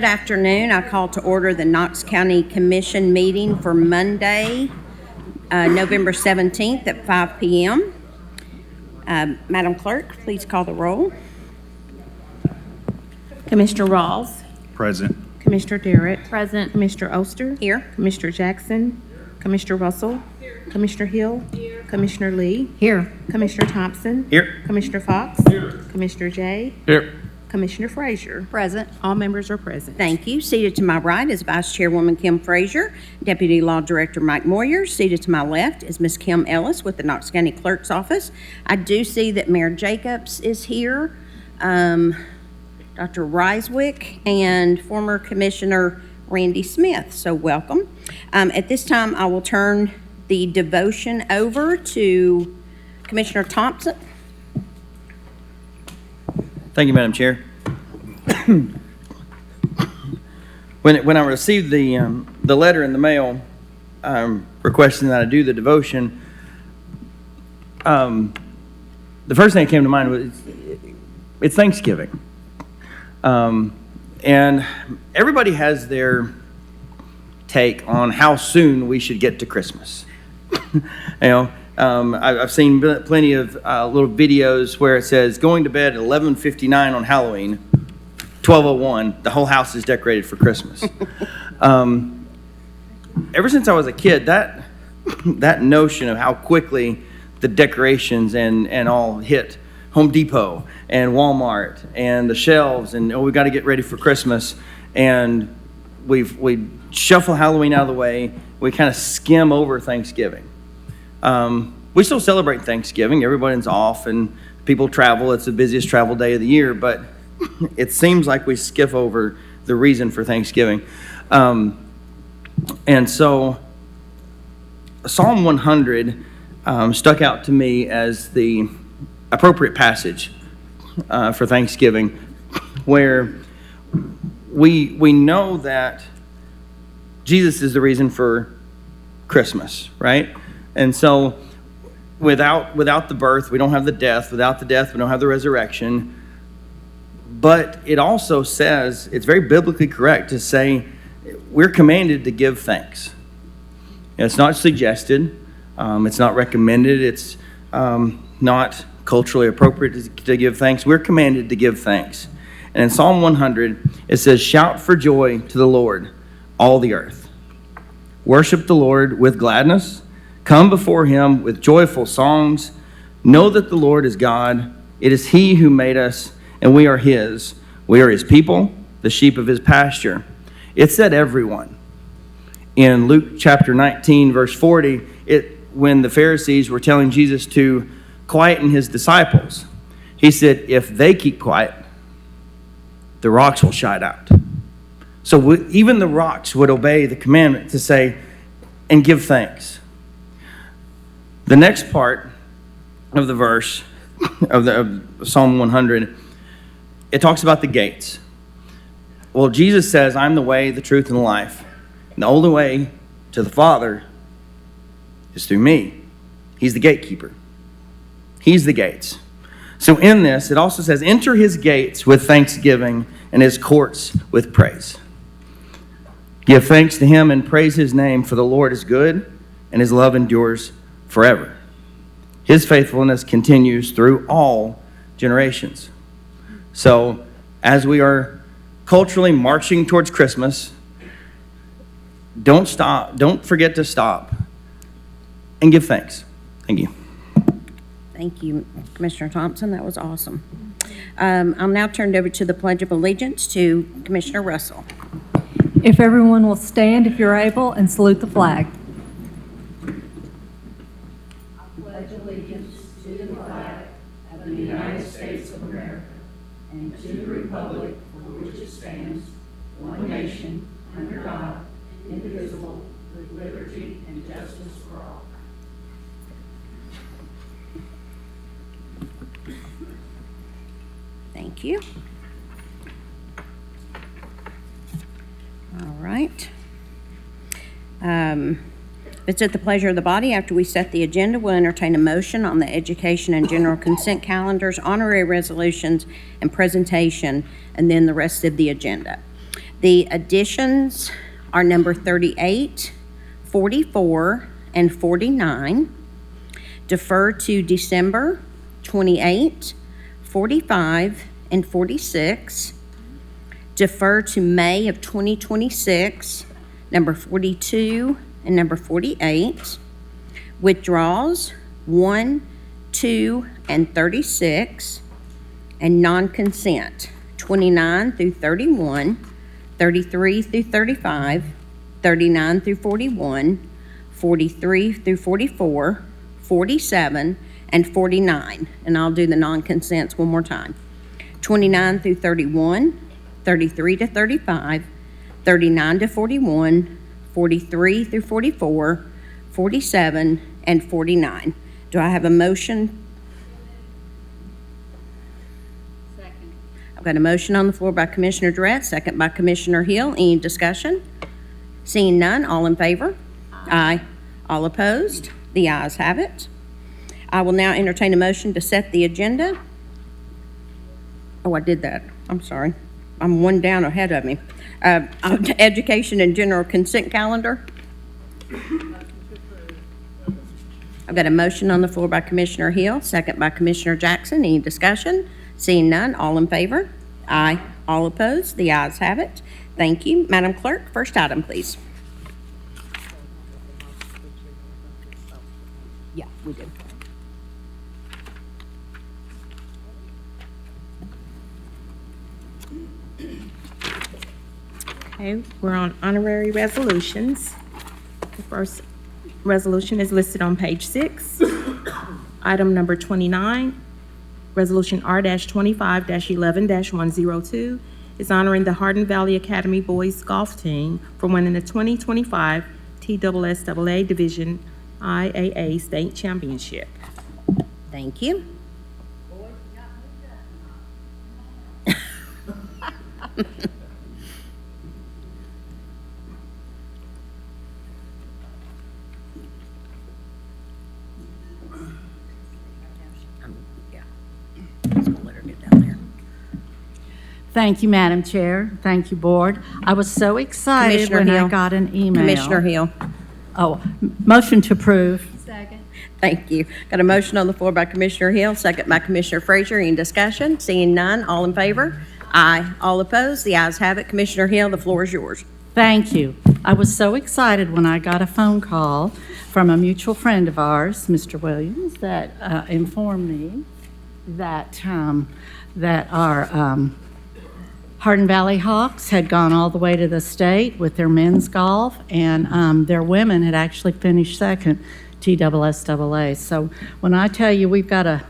Good afternoon. I call to order the Knox County Commission meeting for Monday, November 17th at 5 p.m. Madam Clerk, please call the roll. Commissioner Rawls. Present. Commissioner Darrett. Present. Commissioner Oster. Here. Commissioner Jackson. Commissioner Russell. Here. Commissioner Hill. Here. Commissioner Lee. Here. Commissioner Thompson. Here. Commissioner Fox. Here. Commissioner Jay. Here. Commissioner Frazier. Present. All members are present. Thank you. Seated to my right is Vice Chairwoman Kim Frazier, Deputy Law Director Mike Moyer. Seated to my left is Ms. Kim Ellis with the Knox County Clerk's Office. I do see that Mayor Jacobs is here, Dr. Reiswick, and former Commissioner Randy Smith. So welcome. At this time, I will turn the devotion over to Commissioner Thompson. Thank you, Madam Chair. When I received the letter in the mail requesting that I do the devotion, the first thing that came to mind was it's Thanksgiving, and everybody has their take on how soon we should get to Christmas. I've seen plenty of little videos where it says going to bed at 11:59 on Halloween, 12:01, the whole house is decorated for Christmas. Ever since I was a kid, that notion of how quickly the decorations and all hit Home Depot and Walmart and the shelves, and we got to get ready for Christmas, and we shuffle Halloween out of the way, we kind of skim over Thanksgiving. We still celebrate Thanksgiving. Everybody's off and people travel. It's the busiest travel day of the year, but it seems like we skip over the reason for Thanksgiving. And so Psalm 100 stuck out to me as the appropriate passage for Thanksgiving, where we know that Jesus is the reason for Christmas, right? And so without the birth, we don't have the death. Without the death, we don't have the resurrection. But it also says, it's very biblically correct to say we're commanded to give thanks. It's not suggested. It's not recommended. It's not culturally appropriate to give thanks. We're commanded to give thanks. And in Psalm 100, it says, "Shout for joy to the Lord, all the earth. Worship the Lord with gladness. Come before him with joyful songs. Know that the Lord is God. It is he who made us, and we are his. We are his people, the sheep of his pasture." It said everyone. In Luke chapter 19, verse 40, when the Pharisees were telling Jesus to quieten his disciples, he said, if they keep quiet, the rocks will shout out. So even the rocks would obey the commandment to say, and give thanks. The next part of the verse of Psalm 100, it talks about the gates. Well, Jesus says, I'm the way, the truth, and the life. And the only way to the Father is through me. He's the gatekeeper. He's the gates. So in this, it also says, enter his gates with thanksgiving and his courts with praise. Give thanks to him and praise his name, for the Lord is good, and his love endures forever. His faithfulness continues through all generations. So as we are culturally marching towards Christmas, don't forget to stop and give thanks. Thank you. Thank you, Commissioner Thompson. That was awesome. I'll now turn it over to the Pledge of Allegiance to Commissioner Russell. If everyone will stand, if you're able, and salute the flag. I pledge allegiance to the flag of the United States of America and to the republic for which it stands, one nation, under God, indivisible, with liberty and justice for all. Thank you. All right. It's at the pleasure of the body. After we set the agenda, we'll entertain a motion on the education and general consent calendars, honorary resolutions, and presentation, and then the rest of the agenda. The additions are number 38, 44, and 49. Defer to December 28, 45, and 46. Defer to May of 2026, number 42 and number 48. Withdrawals 1, 2, and 36. And non-consent 29 through 31, 33 through 35, 39 through 41, 43 through 44, 47, and 49. And I'll do the non-consents one more time. 29 through 31, 33 to 35, 39 to 41, 43 through 44, 47, and 49. Do I have a motion? Second. I've got a motion on the floor by Commissioner Durrett, second by Commissioner Hill. Any discussion? Seeing none, all in favor? Aye. All opposed? The ayes have it. I will now entertain a motion to set the agenda. Oh, I did that. I'm sorry. I'm one down ahead of me. Education and general consent calendar. I've got a motion on the floor by Commissioner Hill, second by Commissioner Jackson. Any discussion? Seeing none, all in favor? Aye. All opposed? The ayes have it. Thank you. Madam Clerk, first item, please. Yeah, we did. Okay, we're on honorary resolutions. The first resolution is listed on page 6. Item number 29, Resolution R-25-11-102 is honoring the Hardin Valley Academy Boys Golf Team for winning the 2025 TSSAA Division IAA State Championship. Thank you. Yeah. Just gonna let her get down there. Thank you, Madam Chair. Thank you, Board. I was so excited Commissioner when Hill. I got an email. Commissioner Hill. Oh, motion to approve. Second. Thank you. Got a motion on the floor by Commissioner Hill, second by Commissioner Frazier. Any discussion? Seeing none, all in favor? Aye. All opposed? The ayes have it. Commissioner Hill, the floor is yours. Thank you. I was so excited when I got a phone call from a mutual friend of ours, Mr. Williams, that informed me that our Hardin Valley Hawks had gone all the way to the state with their men's golf, and their women had actually finished second TSSAA. So when I tell you we've got a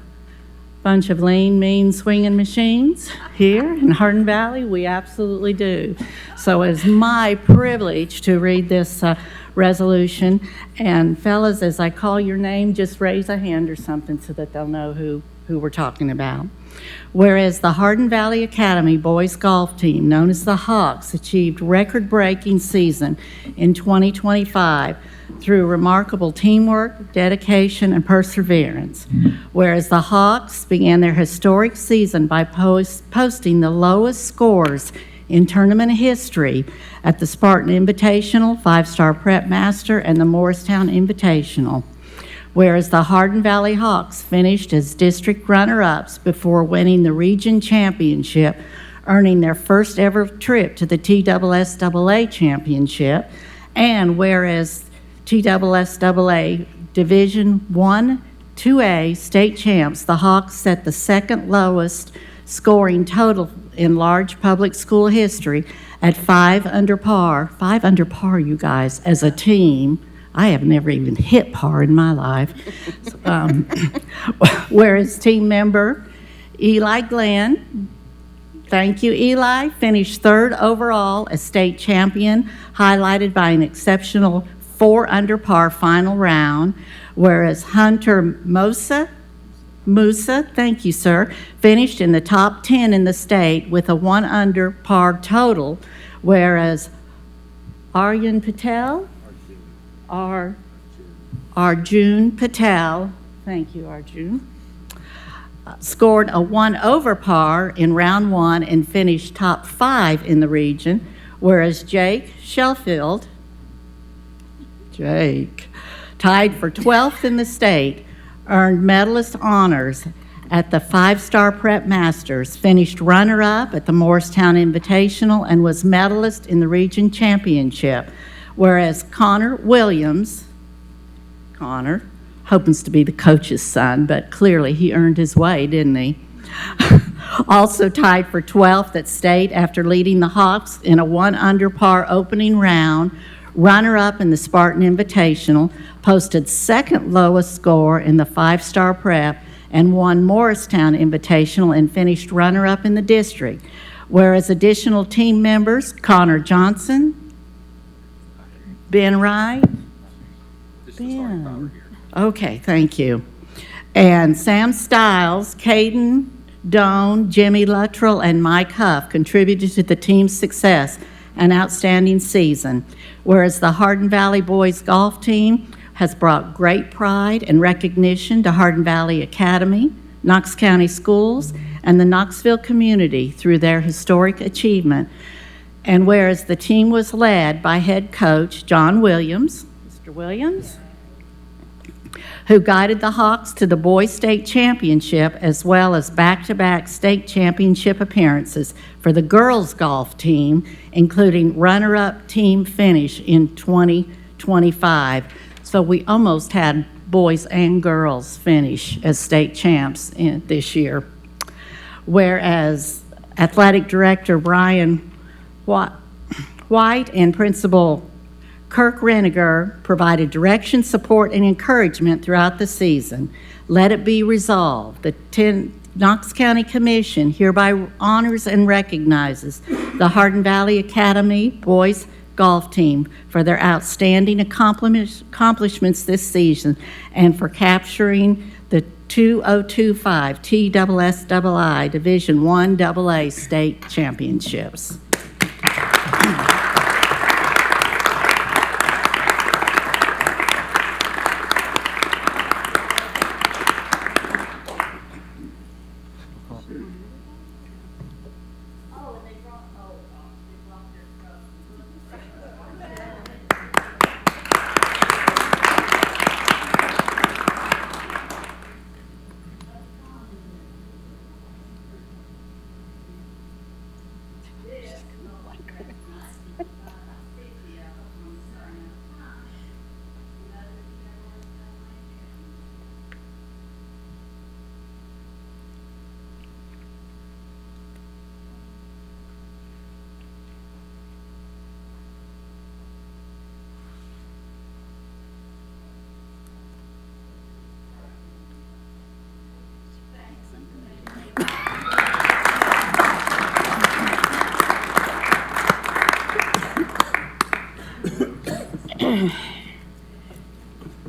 bunch of lean, mean swinging machines here in Hardin Valley, we absolutely do. So it's my privilege to read this resolution. And fellas, as I call your name, just raise a hand or something so that they'll know who we're talking about. Whereas the Hardin Valley Academy boys golf team, known as the Hawks, achieved record-breaking season in 2025 through remarkable teamwork, dedication, and perseverance. Whereas the Hawks began their historic season by posting the lowest scores in tournament history at the Spartan Invitational, 5-Star Prep Master, and the Morristown Invitational. Whereas the Hardin Valley Hawks finished as district runner-ups before winning the region championship, earning their first ever trip to the TSSAA championship. And whereas TSSAA Division I 2A state champs, the Hawks set the second lowest scoring total in large public school history at 5 under par. 5 under par, you guys, as a team. I have never even hit par in my life. Whereas team member Eli Glenn, thank you, Eli, finished 3rd overall as state champion, highlighted by an exceptional 4 under par final round. Whereas Hunter Musa, thank you, sir, finished in the top 10 in the state with a 1 under par total. Whereas Arjun Patel, Arjun Patel, thank you, Arjun, scored a 1 over par in round 1 and finished top 5 in the region, Whereas Jake Sheffield, tied for 12th in the state, earned medalist honors at the 5-Star Prep Masters, finished runner-up at the Morristown Invitational, and was medalist in the region championship. Whereas Connor Williams, happens to be the coach's son, but clearly he earned his way, didn't he? Also tied for 12th at state after leading the Hawks in a 1-under par opening round, runner-up in the Spartan Invitational, posted second lowest score in the 5-Star Prep, and won Morristown Invitational and finished runner-up in the district. Whereas additional team members, Connor Johnson, Ben Wright, Ben, okay, thank you, and Sam Stiles, Caden Doan, Jimmy Luttrell, and Mike Huff contributed to the team's success and outstanding season. Whereas the Hardin Valley Boys Golf Team has brought great pride and recognition to Hardin Valley Academy, Knox County Schools, and the Knoxville community through their historic achievement. And whereas the team was led by head coach John Williams, Mr. Williams, who guided the Hawks to the Boys State Championship as well as back-to-back state championship appearances for the girls golf team, including runner-up team finish in 2025. So we almost had boys and girls finish as state champs this year. Whereas athletic director Brian White and principal Kirk Reniger provided direction, support, and encouragement throughout the season. Let it be resolved. The Knox County Commission hereby honors and recognizes the Hardin Valley Academy Boys Golf Team for their outstanding accomplishments this season and for capturing the 2025 TSSII Division I AA State Championships.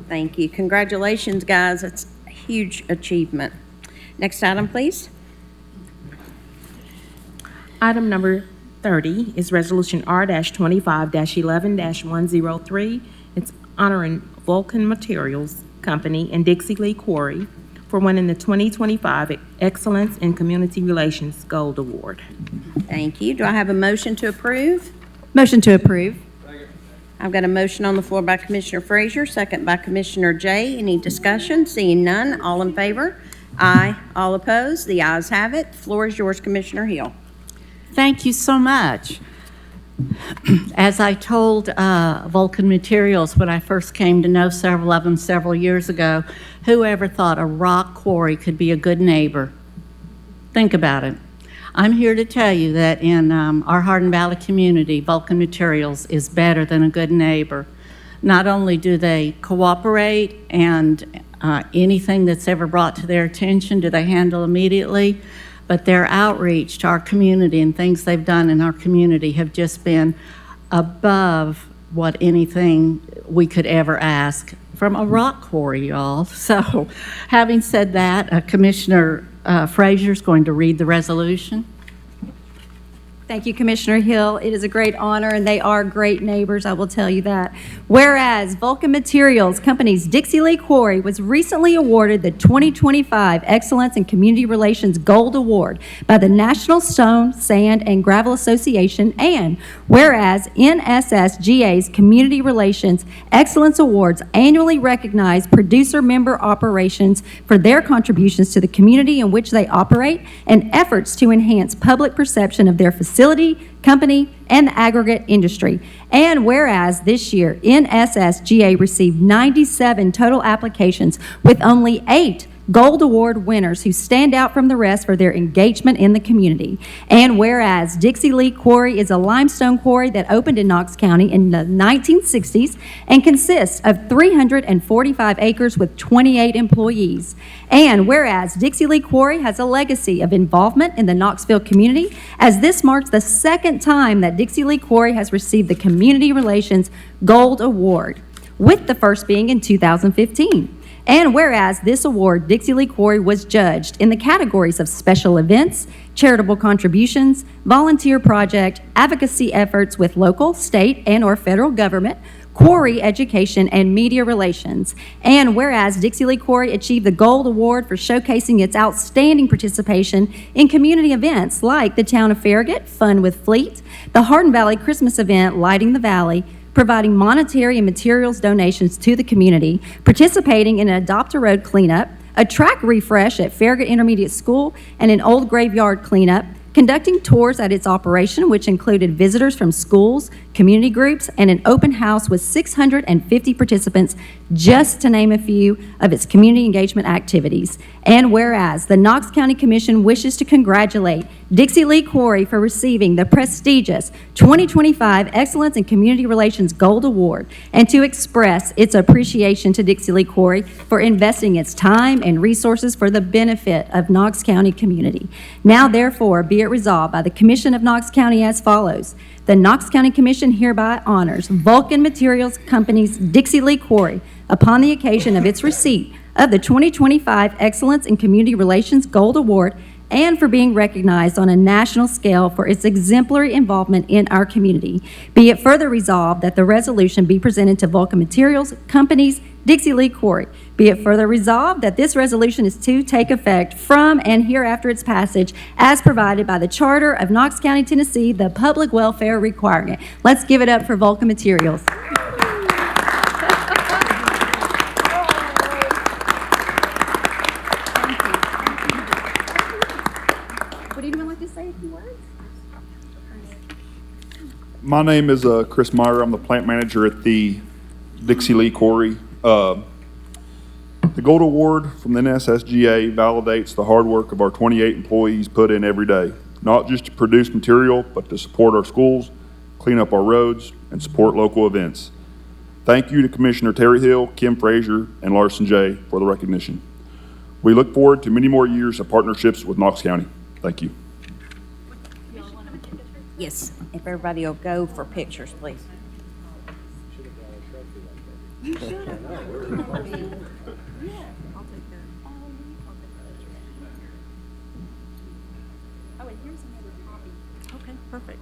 Thank you. Congratulations, guys. It's a huge achievement. Next item, please. Item number 30 is Resolution R-25-11-103. It's honoring Vulcan Materials Company and Dixie Lee Quarry for winning the 2025 Excellence in Community Relations Gold Award. Thank you. Do I have a motion to approve? Motion to approve. I've got a motion on the floor by Commissioner Frazier, second by Commissioner Jay. Any discussion? Seeing none, all in favor? Aye. All opposed? The ayes have it. The floor is yours, Commissioner Hill. Thank you so much. As I told Vulcan Materials when I first came to know several of them several years ago, whoever thought a rock quarry could be a good neighbor? Think about it. I'm here to tell you that in our Hardin Valley community, Vulcan Materials is better than a good neighbor. Not only do they cooperate and anything that's ever brought to their attention do they handle immediately, but their outreach to our community and things they've done in our community have just been above what anything we could ever ask from a rock quarry, y'all. So having said that, Commissioner Frazier's going to read the resolution. Thank you, Commissioner Hill. It is a great honor, and they are great neighbors, I will tell you that. Whereas Vulcan Materials Company's Dixie Lee Quarry was recently awarded the 2025 Excellence in Community Relations Gold Award by the National Stone, Sand, and Gravel Association, and whereas NSSGA's Community Relations Excellence Awards annually recognize producer member operations for their contributions to the community in which they operate and efforts to enhance public perception of their facility, company, and the aggregate industry. And whereas this year, NSSGA received 97 total applications with only 8 Gold Award winners who stand out from the rest for their engagement in the community. And whereas Dixie Lee Quarry is a limestone quarry that opened in Knox County in the 1960s and consists of 345 acres with 28 employees. And whereas Dixie Lee Quarry has a legacy of involvement in the Knoxville community, as this marks the second time that Dixie Lee Quarry has received the Community Relations Gold Award, with the first being in 2015. And whereas this award, Dixie Lee Quarry was judged in the categories of special events, charitable contributions, volunteer project, advocacy efforts with local, state, and/or federal government, quarry education, and media relations. And whereas Dixie Lee Quarry achieved the Gold Award for showcasing its outstanding participation in community events like the Town of Farragut Fun with Fleet, the Hardin Valley Christmas event Lighting the Valley, providing monetary and materials donations to the community, participating in an Adopt a Road cleanup, a track refresh at Farragut Intermediate School, and an old graveyard cleanup, conducting tours at its operation, which included visitors from schools, community groups, and an open house with 650 participants, just to name a few of its community engagement activities. And whereas the Knox County Commission wishes to congratulate Dixie Lee Quarry for receiving the prestigious 2025 Excellence in Community Relations Gold Award, and to express its appreciation to Dixie Lee Quarry for investing its time and resources for the benefit of Knox County community. Now therefore be it resolved by the Commission of Knox County as follows. The Knox County Commission hereby honors Vulcan Materials Company's Dixie Lee Quarry upon the occasion of its receipt of the 2025 Excellence in Community Relations Gold Award, and for being recognized on a national scale for its exemplary involvement in our community. Be it further resolved that the resolution be presented to Vulcan Materials Company's Dixie Lee Quarry. Be it further resolved that this resolution is to take effect from and hereafter its passage as provided by the Charter of Knox County, Tennessee, the public welfare requirement. Let's give it up for Vulcan Materials. Would anyone like to say a few words? My name is Chris Meyer. I'm the plant manager at the Dixie Lee Quarry. The Gold Award from the NSSGA validates the hard work of our 28 employees put in every day, not just to produce material, but to support our schools, clean up our roads, and support local events. Thank you to Commissioner Terry Hill, Kim Frazier, and Larson J. for the recognition. We look forward to many more years of partnerships with Knox County. Thank you. Yes, if everybody will go for pictures, please. Oh, and here's another copy. Okay, perfect.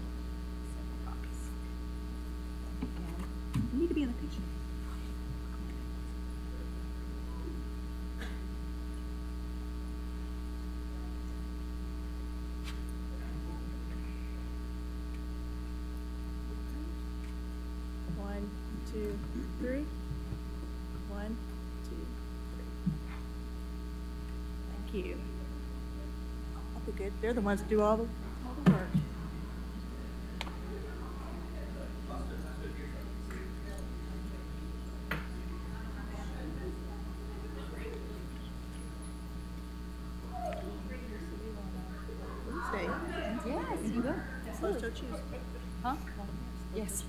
You need to be in the picture. One, two, three. One, two, three. Thank you. That'll be good. They're the ones that do all the work. Wednesday. Yes, you go. Let's go choose. Huh? Yes.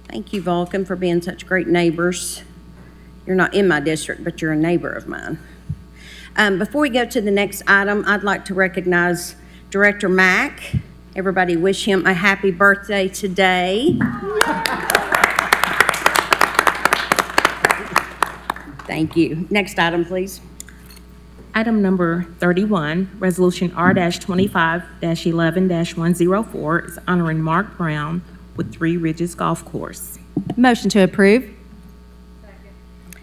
Thank you, Vulcan, for being such great neighbors. You're not in my district, but you're a neighbor of mine. Before we go to the next item, I'd like to recognize Director Mack Everybody wish him a happy birthday today. Thank you. Next item, please. Item number 31, Resolution R-25-11-104 is honoring Mark Brown with Three Ridges Golf Course. Motion to approve.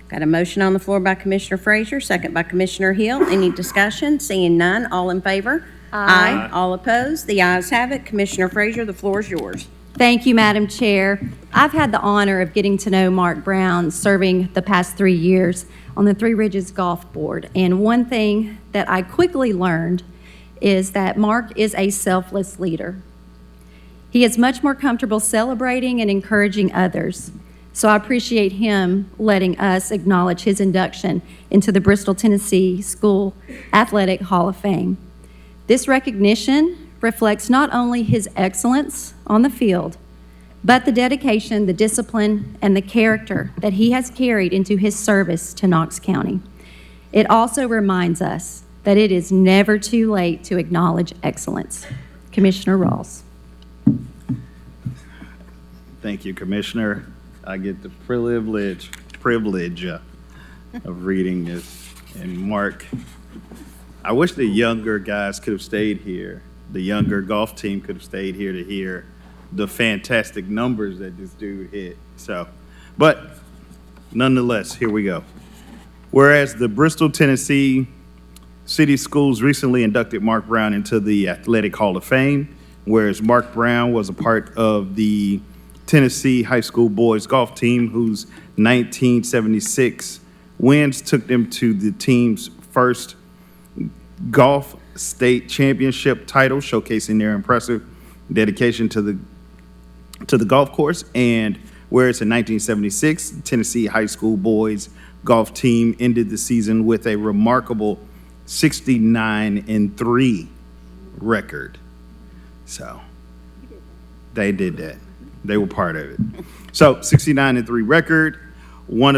Got a motion on the floor by Commissioner Frazier, second by Commissioner Hill. Any discussion? Seeing none, all in favor? Aye. All opposed? The ayes have it. Commissioner Frazier, the floor is yours. Thank you, Madam Chair. I've had the honor of getting to know Mark Brown serving the past 3 years on the Three Ridges Golf Board. And one thing that I quickly learned is that Mark is a selfless leader. He is much more comfortable celebrating and encouraging others. So I appreciate him letting us acknowledge his induction into the Bristol, Tennessee School Athletic Hall of Fame. This recognition reflects not only his excellence on the field, but the dedication, the discipline, and the character that he has carried into his service to Knox County. It also reminds us that it is never too late to acknowledge excellence. Commissioner Rawls. Thank you, Commissioner. I get the privilege of reading this. And Mark, I wish the younger guys could have stayed here. The younger golf team could have stayed here to hear the fantastic numbers that this dude hit. But nonetheless, here we go. Whereas the Bristol, Tennessee City Schools recently inducted Mark Brown into the Athletic Hall of Fame, whereas Mark Brown was a part of the Tennessee high school boys golf team whose 1976 wins took them to the team's first golf state championship title, showcasing their impressive dedication to the golf course. And whereas in 1976, the Tennessee high school boys golf team ended the season with a remarkable 69-3 record. So they did that. They were part of it. So 69-3 record, one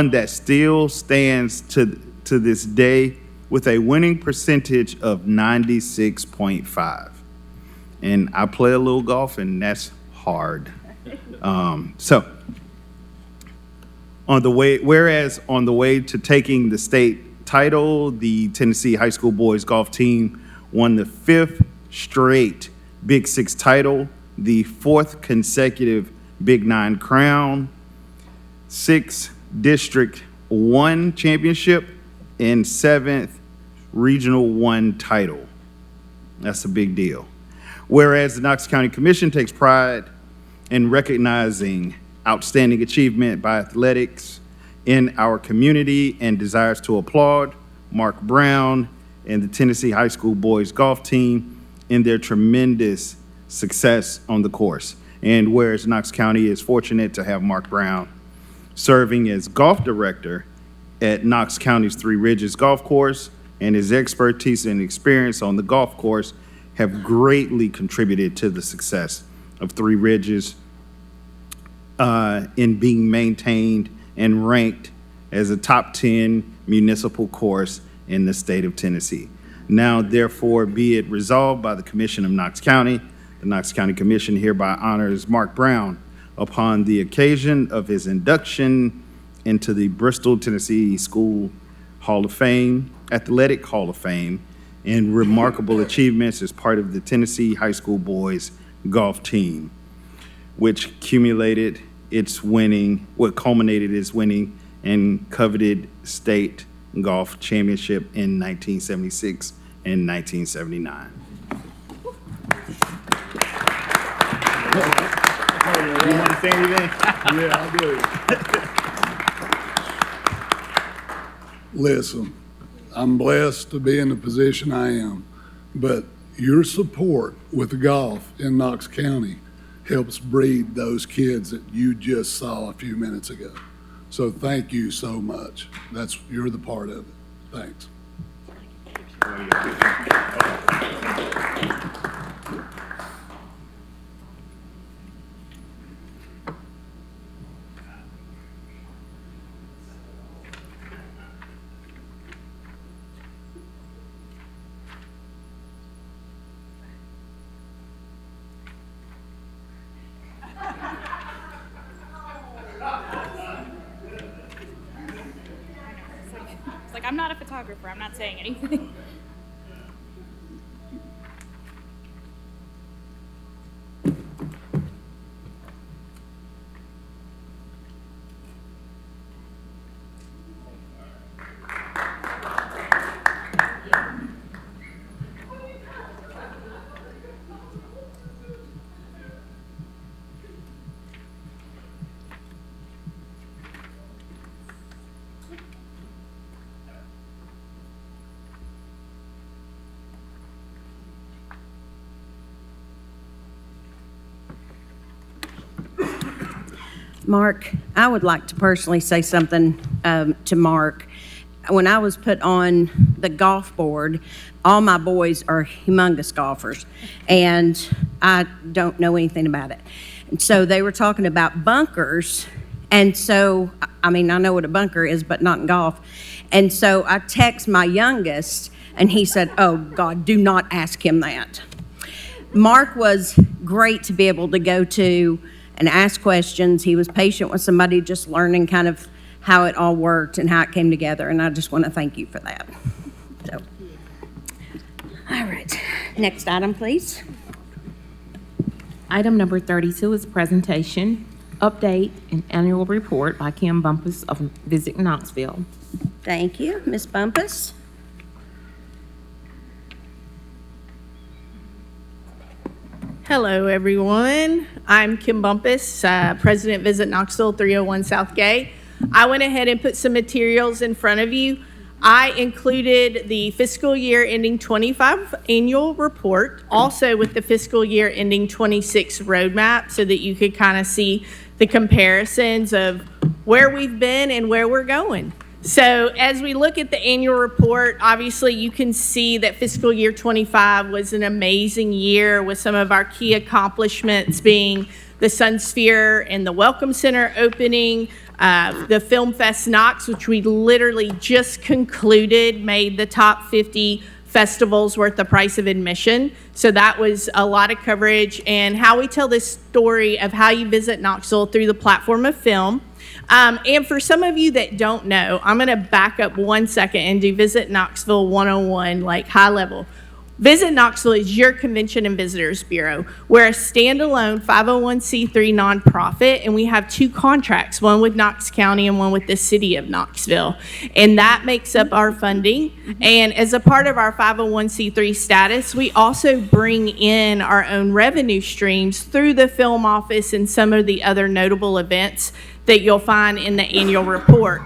that still stands to this day with a winning percentage of 96.5. And I play a little golf, and that's hard. So on the way to taking the state title, the Tennessee high school boys golf team won the 5th straight Big Six title, the 4th consecutive Big Nine crown, 6th District 1 championship, and 7th Regional 1 title. That's a big deal. Whereas the Knox County Commission takes pride in recognizing outstanding achievement by athletics in our community and desires to applaud Mark Brown and the Tennessee High School boys golf team in their tremendous success on the course. And whereas Knox County is fortunate to have Mark Brown serving as golf director at Knox County's Three Ridges Golf Course, and his expertise and experience on the golf course have greatly contributed to the success of Three Ridges in being maintained and ranked as a top 10 municipal course in the state of Tennessee. Now, therefore, be it resolved by the Commission of Knox County, the Knox County Commission hereby honors Mark Brown upon the occasion of his induction into the Bristol, Tennessee School Hall of Fame, Athletic Hall of Fame, and remarkable achievements as part of the Tennessee High School boys golf team, which culminated its winning and coveted state golf championship in 1976 and 1979. You want to say anything? Yeah, I do. Listen, I'm blessed to be in the position I am, but your support with golf in Knox County helps breed those kids that you just saw a few minutes ago. So thank you so much. You're the part of it. Thanks. I'm not a photographer. I'm not saying anything. Mark, I would like to personally say something to Mark. When I was put on the golf board, all my boys are humongous golfers, and I don't know anything about it. And so they were talking about bunkers, and so, I mean, I know what a bunker is, but not in golf. And so I text my youngest, and he said, "Oh, God, do not ask him that." Mark was great to be able to go to and ask questions. He was patient with somebody, just learning kind of how it all worked and how it came together, and I just want to thank you for that. So, all right, next item, please. Item number 32 is presentation, update, and annual report by Kim Bumpus of Visit Knoxville. Thank you, Ms. Bumpus. Hello, everyone. I'm Kim Bumpus, President Visit Knoxville, 301 South Gay. I went ahead and put some materials in front of you. I included the fiscal year ending 25 annual report, also with the fiscal year ending 26 roadmap, so that you could kind of see the comparisons of where we've been and where we're going. So as we look at the annual report, obviously you can see that fiscal year 25 was an amazing year, with some of our key accomplishments being the Sun Sphere and the Welcome Center opening, the Film Fest Knox, which we literally just concluded, made the top 50 festivals worth the price of admission. So that was a lot of coverage, and how we tell this story of how you visit Knoxville through the platform of film. And for some of you that don't know, I'm going to back up 1 second and do Visit Knoxville 101, like high level. Visit Knoxville is your Convention and Visitors Bureau. We're a standalone 501c3 nonprofit, and we have 2 contracts, one with Knox County and one with the city of Knoxville. And that makes up our funding. And as a part of our 501c3 status, we also bring in our own revenue streams through the film office and some of the other notable events that you'll find in the annual report.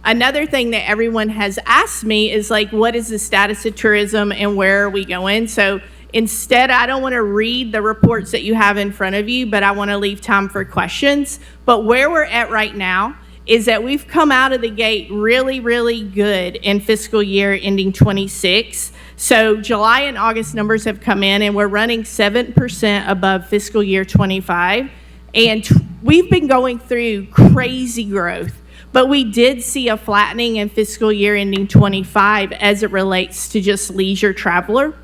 Another thing that everyone has asked me is, like, what is the status of tourism and where are we going? So instead, I don't want to read the reports that you have in front of you, but I want to leave time for questions. But where we're at right now is that we've come out of the gate really, really good in fiscal year ending 26. So July and August numbers have come in, and we're running 7% above fiscal year 25. And we've been going through crazy growth, but we did see a flattening in fiscal year ending 25 as it relates to just leisure traveler.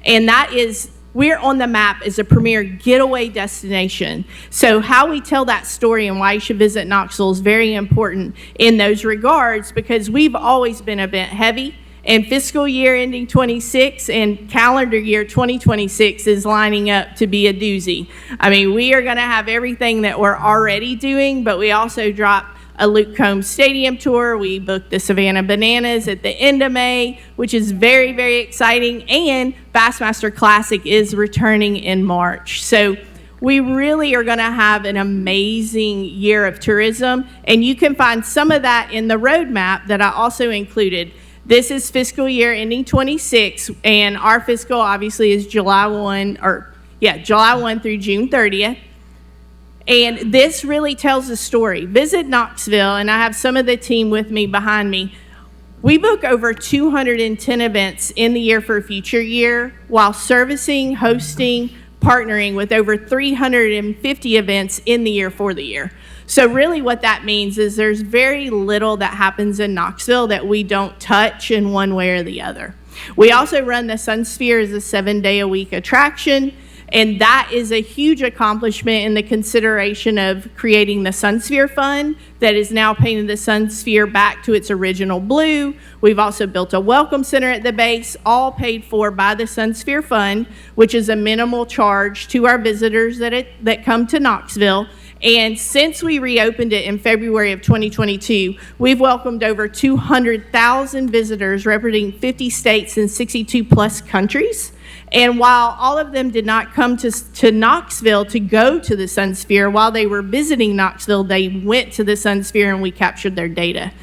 And that is, we're on the map as a premier getaway destination. So how we tell that story and why you should visit Knoxville is very important in those regards, because we've always been event heavy. And fiscal year ending 26 and calendar year 2026 is lining up to be a doozy. I mean, we are going to have everything that we're already doing, but we also dropped a Luke Combs Stadium tour. We booked the Savannah Bananas at the end of May, which is very, very exciting. And Bassmaster Classic is returning in March. So we really are going to have an amazing year of tourism. And you can find some of that in the roadmap that I also included. This is fiscal year ending 26, and our fiscal obviously is July 1 through June 30th. And this really tells the story. Visit Knoxville, and I have some of the team with me behind me. We book over 210 events in the year for a future year, while servicing, hosting, partnering with over 350 events in the year for the year. So really what that means is there's very little that happens in Knoxville that we don't touch in one way or the other. We also run the Sun Sphere as a 7-day-a-week attraction, And that is a huge accomplishment in the consideration of creating the Sunsphere Fund that is now painted the Sunsphere back to its original blue. We've also built a welcome center at the base, all paid for by the Sunsphere Fund, which is a minimal charge to our visitors that come to Knoxville. And since we reopened it in February of 2022, we've welcomed over 200,000 visitors representing 50 states and 62 plus countries. And while all of them did not come to Knoxville to go to the Sunsphere, while they were visiting Knoxville, they went to the Sunsphere and we captured their data.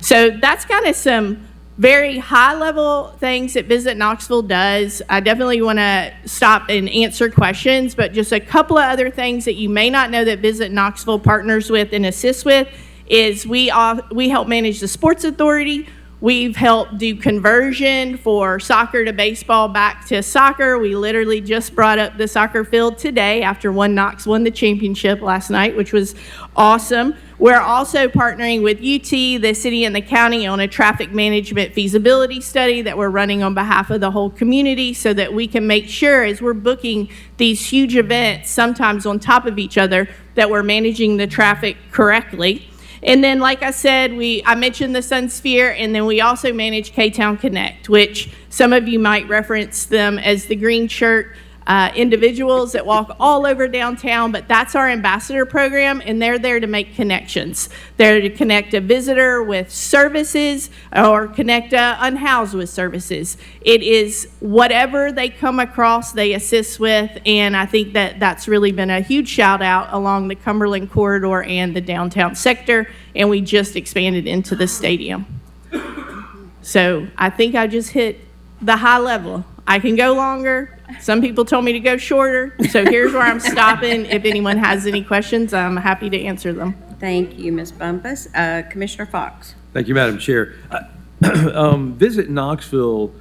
So that's kind of some very high-level things that Visit Knoxville does. I definitely want to stop and answer questions, but just a couple of other things that you may not know that Visit Knoxville partners with and assists with is we help manage the Sports Authority. We've helped do conversion for soccer to baseball back to soccer. We literally just brought up the soccer field today after Knox won the championship last night, which was awesome. We're also partnering with UT, the city, and the county on a traffic management feasibility study that we're running on behalf of the whole community so that we can make sure as we're booking these huge events, sometimes on top of each other, that we're managing the traffic correctly. And then, like I said, I mentioned the Sunsphere, and then we also manage K-Town Connect, which some of you might reference them as the green shirt individuals that walk all over downtown, but that's our ambassador program, and they're there to make connections. They're to connect a visitor with services or connect a unhoused with services. It is whatever they come across, they assist with, and I think that that's really been a huge shout out along the Cumberland corridor and the downtown sector, and we just expanded into the stadium. So I think I just hit the high level. I can go longer. Some people told me to go shorter. So here's where I'm stopping. If anyone has any questions, I'm happy to answer them. Thank you, Ms. Bumpus. Commissioner Fox. Thank you, Madam Chair. Visit Knoxville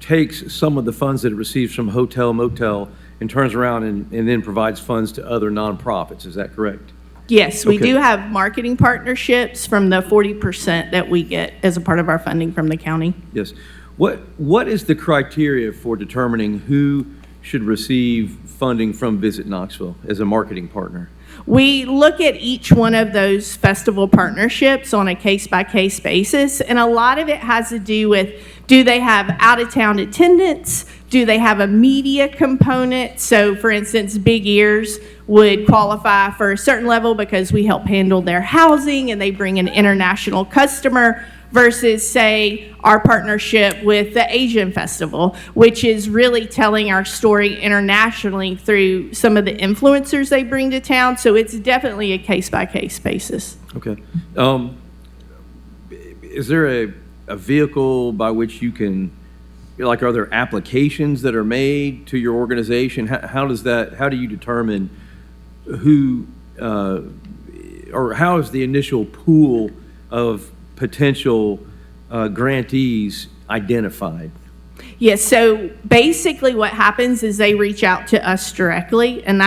takes some of the funds that it receives from hotel, motel, and turns around and then provides funds to other nonprofits. Is that correct? Yes, we Okay. do have marketing partnerships from the 40% that we get as a part of our funding from the county. Yes. What is the criteria for determining who should receive funding from Visit Knoxville as a marketing partner? We look at each one of those festival partnerships on a case-by-case basis, and a lot of it has to do with, do they have out-of-town attendance? Do they have a media component? So, for instance, Big Ears would qualify for a certain level because we help handle their housing and they bring an international customer, versus, say, our partnership with the Asian Festival, which is really telling our story internationally through some of the influencers they bring to town. So it's definitely a case-by-case basis. Okay. Is there a vehicle by which you can, like, are there applications that are made to your organization? How do you determine who, or how is the initial pool of potential grantees identified? Yes, so basically what happens is they reach out to us directly, and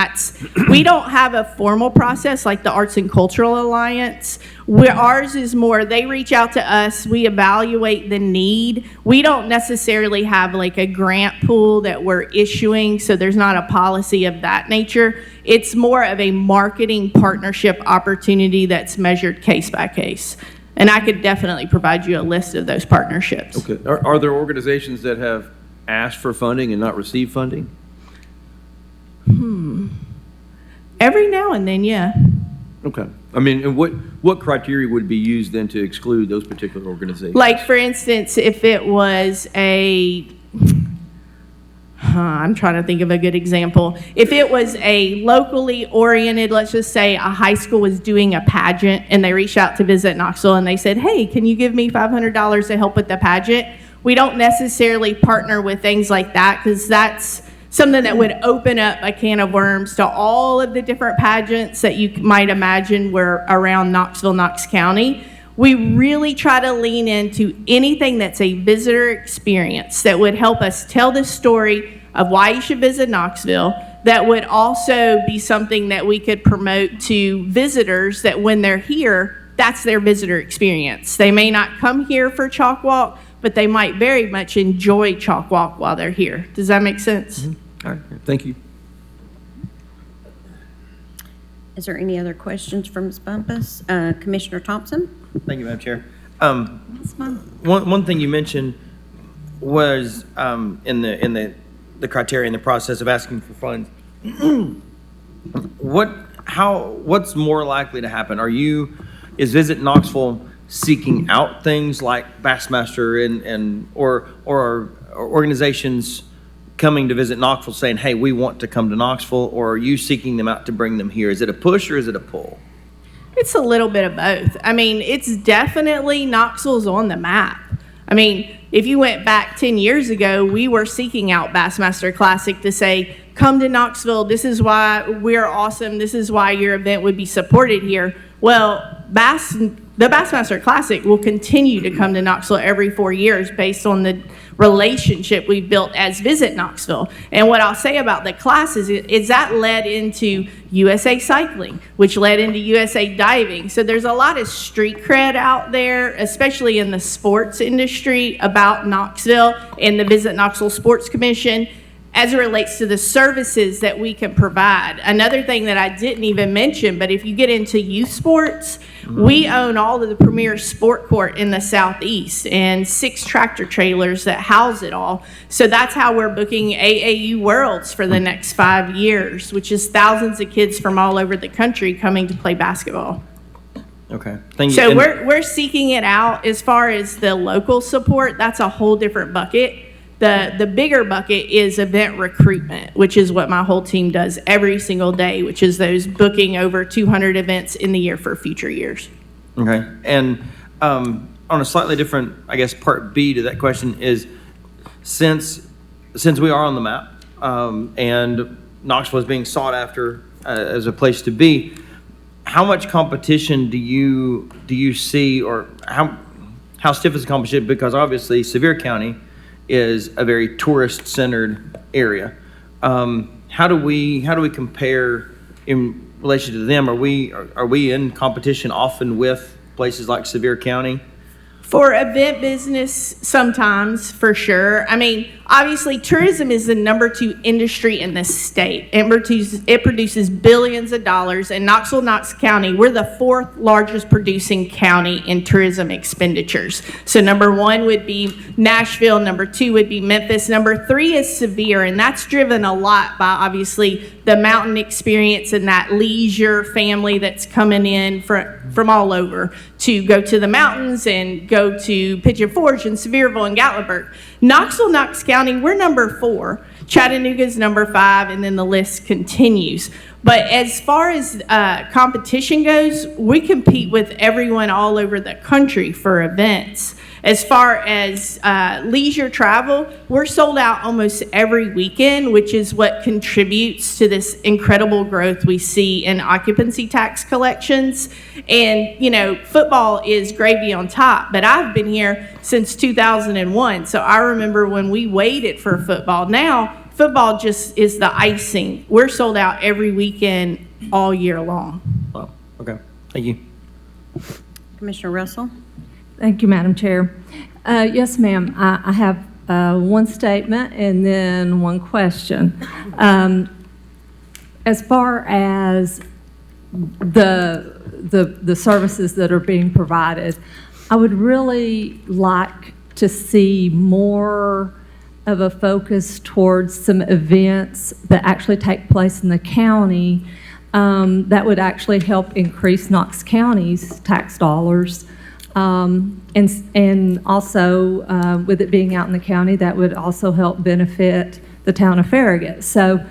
we don't have a formal process like the Arts and Cultural Alliance, where ours is more, they reach out to us, we evaluate the need. We don't necessarily have like a grant pool that we're issuing, so there's not a policy of that nature. It's more of a marketing partnership opportunity that's measured case by case. And I could definitely provide you a list of those partnerships. Okay. Are there organizations that have asked for funding and not received funding? Every now and then, yeah. Okay. I mean, and what criteria would be used then to exclude those particular organizations? Like, for instance, if it was I'm trying to think of a good example. If it was a locally oriented, let's just say a high school was doing a pageant and they reached out to Visit Knoxville and they said, hey, can you give me $500 to help with the pageant? We don't necessarily partner with things like that because that's something that would open up a can of worms to all of the different pageants that you might imagine were around Knoxville, Knox County. We really try to lean into anything that's a visitor experience that would help us tell the story of why you should visit Knoxville, that would also be something that we could promote to visitors that when they're here, that's their visitor experience. They may not come here for Chalk Walk, but they might very much enjoy Chalk Walk while they're here. Does that make sense? Mm-hmm. All right, thank you. Is there any other questions for Ms. Bumpus? Commissioner Thompson? Thank you, Madam Chair. That's fine. One thing you mentioned was in the criteria in the process of asking for funds. What's more likely to happen? Is Visit Knoxville seeking out things like Bassmaster or are organizations coming to Visit Knoxville saying, hey, we want to come to Knoxville, or are you seeking them out to bring them here? Is it a push or is it a pull? It's a little bit of both. I mean, it's definitely Knoxville's on the map. I mean, if you went back 10 years ago, we were seeking out Bassmaster Classic to say, come to Knoxville. This is why we're awesome. This is why your event would be supported here. Well, the Bassmaster Classic will continue to come to Knoxville every 4 years based on the relationship we've built as Visit Knoxville. And what I'll say about the classes is that led into USA Cycling, which led into USA Diving. So there's a lot of street cred out there, especially in the sports industry, about Knoxville and the Visit Knoxville Sports Commission as it relates to the services that we can provide. Another thing that I didn't even mention, but if you get into youth sports, we own all of the premier sport court in the Southeast and 6 tractor trailers that house it all. So that's how we're booking AAU Worlds for the next 5 years, which is thousands of kids from all over the country coming to play basketball. Okay, thank you. So we're seeking it out. As far as the local support, that's a whole different bucket. The bigger bucket is event recruitment, which is what my whole team does every single day, which is those booking over 200 events in the year for future years. Okay, and on a slightly different, I guess, part B to that question is, since we are on the map and Knoxville is being sought after as a place to be, how much competition do you see, or how stiff is the competition? Because obviously Sevier County is a very tourist-centered area. How do we compare in relation to them? Are we in competition often with places like Sevier County? For event business, sometimes, for sure. I mean, obviously, tourism is the #2 industry in the state. It produces billions of dollars. In Knoxville, Knox County, we're the 4th largest producing county in tourism expenditures. So #1 would be Nashville, #2 would be Memphis, #3 is Sevier, and that's driven a lot by, obviously, the mountain experience and that leisure family that's coming in from all over to go to the mountains and go to Pigeon Forge and Sevierville and Gatlinburg. Knoxville, Knox County, we're #4. Chattanooga's #5, and then the list continues. But as far as competition goes, we compete with everyone all over the country for events. As far as leisure travel, we're sold out almost every weekend, which is what contributes to this incredible growth we see in occupancy tax collections. And, you know, football is gravy on top, but I've been here since 2001, so I remember when we waited for football. Now, football just is the icing. We're sold out every weekend all year long. Wow, okay, thank you. Commissioner Russell? Thank you, Madam Chair. Yes, ma'am. I have one statement and then one question. As far as the services that are being provided, I would really like to see more of a focus towards some events that actually take place in the county that would actually help increase Knox County's tax dollars. And also, with it being out in the county, that would also help benefit the town of Farragut. So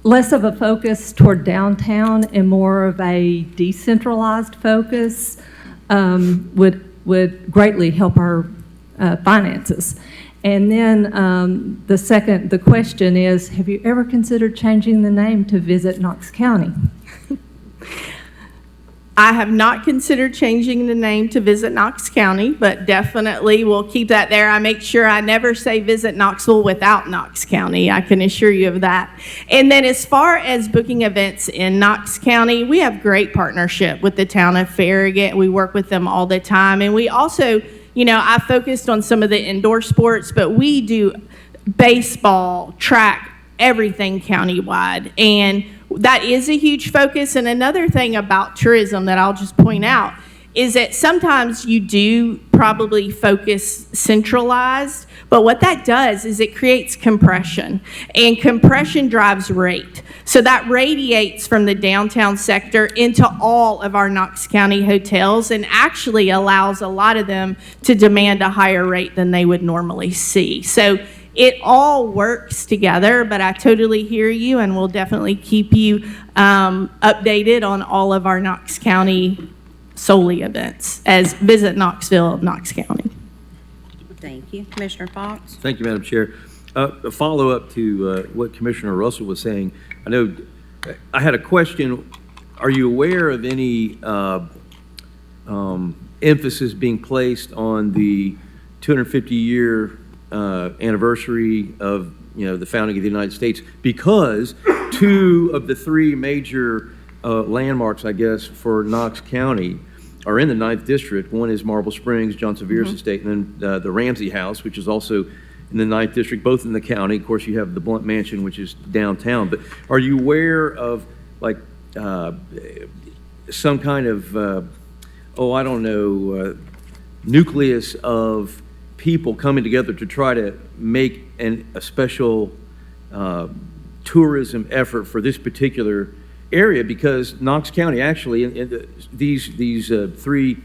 less of a focus toward downtown and more of a decentralized focus would greatly help our finances. And then the question is, have you ever considered changing the name to Visit Knox County? I have not considered changing the name to Visit Knox County, but definitely we'll keep that there. I make sure I never say Visit Knoxville without Knox County. I can assure you of that. And then as far as booking events in Knox County, we have great partnership with the town of Farragut. We work with them all the time. And we also, you know, I focused on some of the indoor sports, but we do baseball, track, everything countywide. And that is a huge focus. And another thing about tourism that I'll just point out is that sometimes you do probably focus centralized, but what that does is it creates compression, and compression drives rate. So that radiates from the downtown sector into all of our Knox County hotels and actually allows a lot of them to demand a higher rate than they would normally see. So it all works together, but I totally hear you, and we'll definitely keep you updated on all of our Knox County solely events as Visit Knoxville of Knox County. Thank you. Commissioner Fox? Thank you, Madam Chair. A follow-up to what Commissioner Russell was saying. I know I had a question. Are you aware of any emphasis being placed on the 250-year anniversary of the founding of the United States? Because two of the three major landmarks, I guess, for Knox County are in the 9th District. One is Marble Springs, John Severe's estate, and then the Ramsey House, which is also in the 9th District, both in the county. Of course, you have the Blunt Mansion, which is downtown. But are you aware of, like, some kind of, nucleus of people coming together to try to make a special tourism effort for this particular area? Because Knox County actually, these three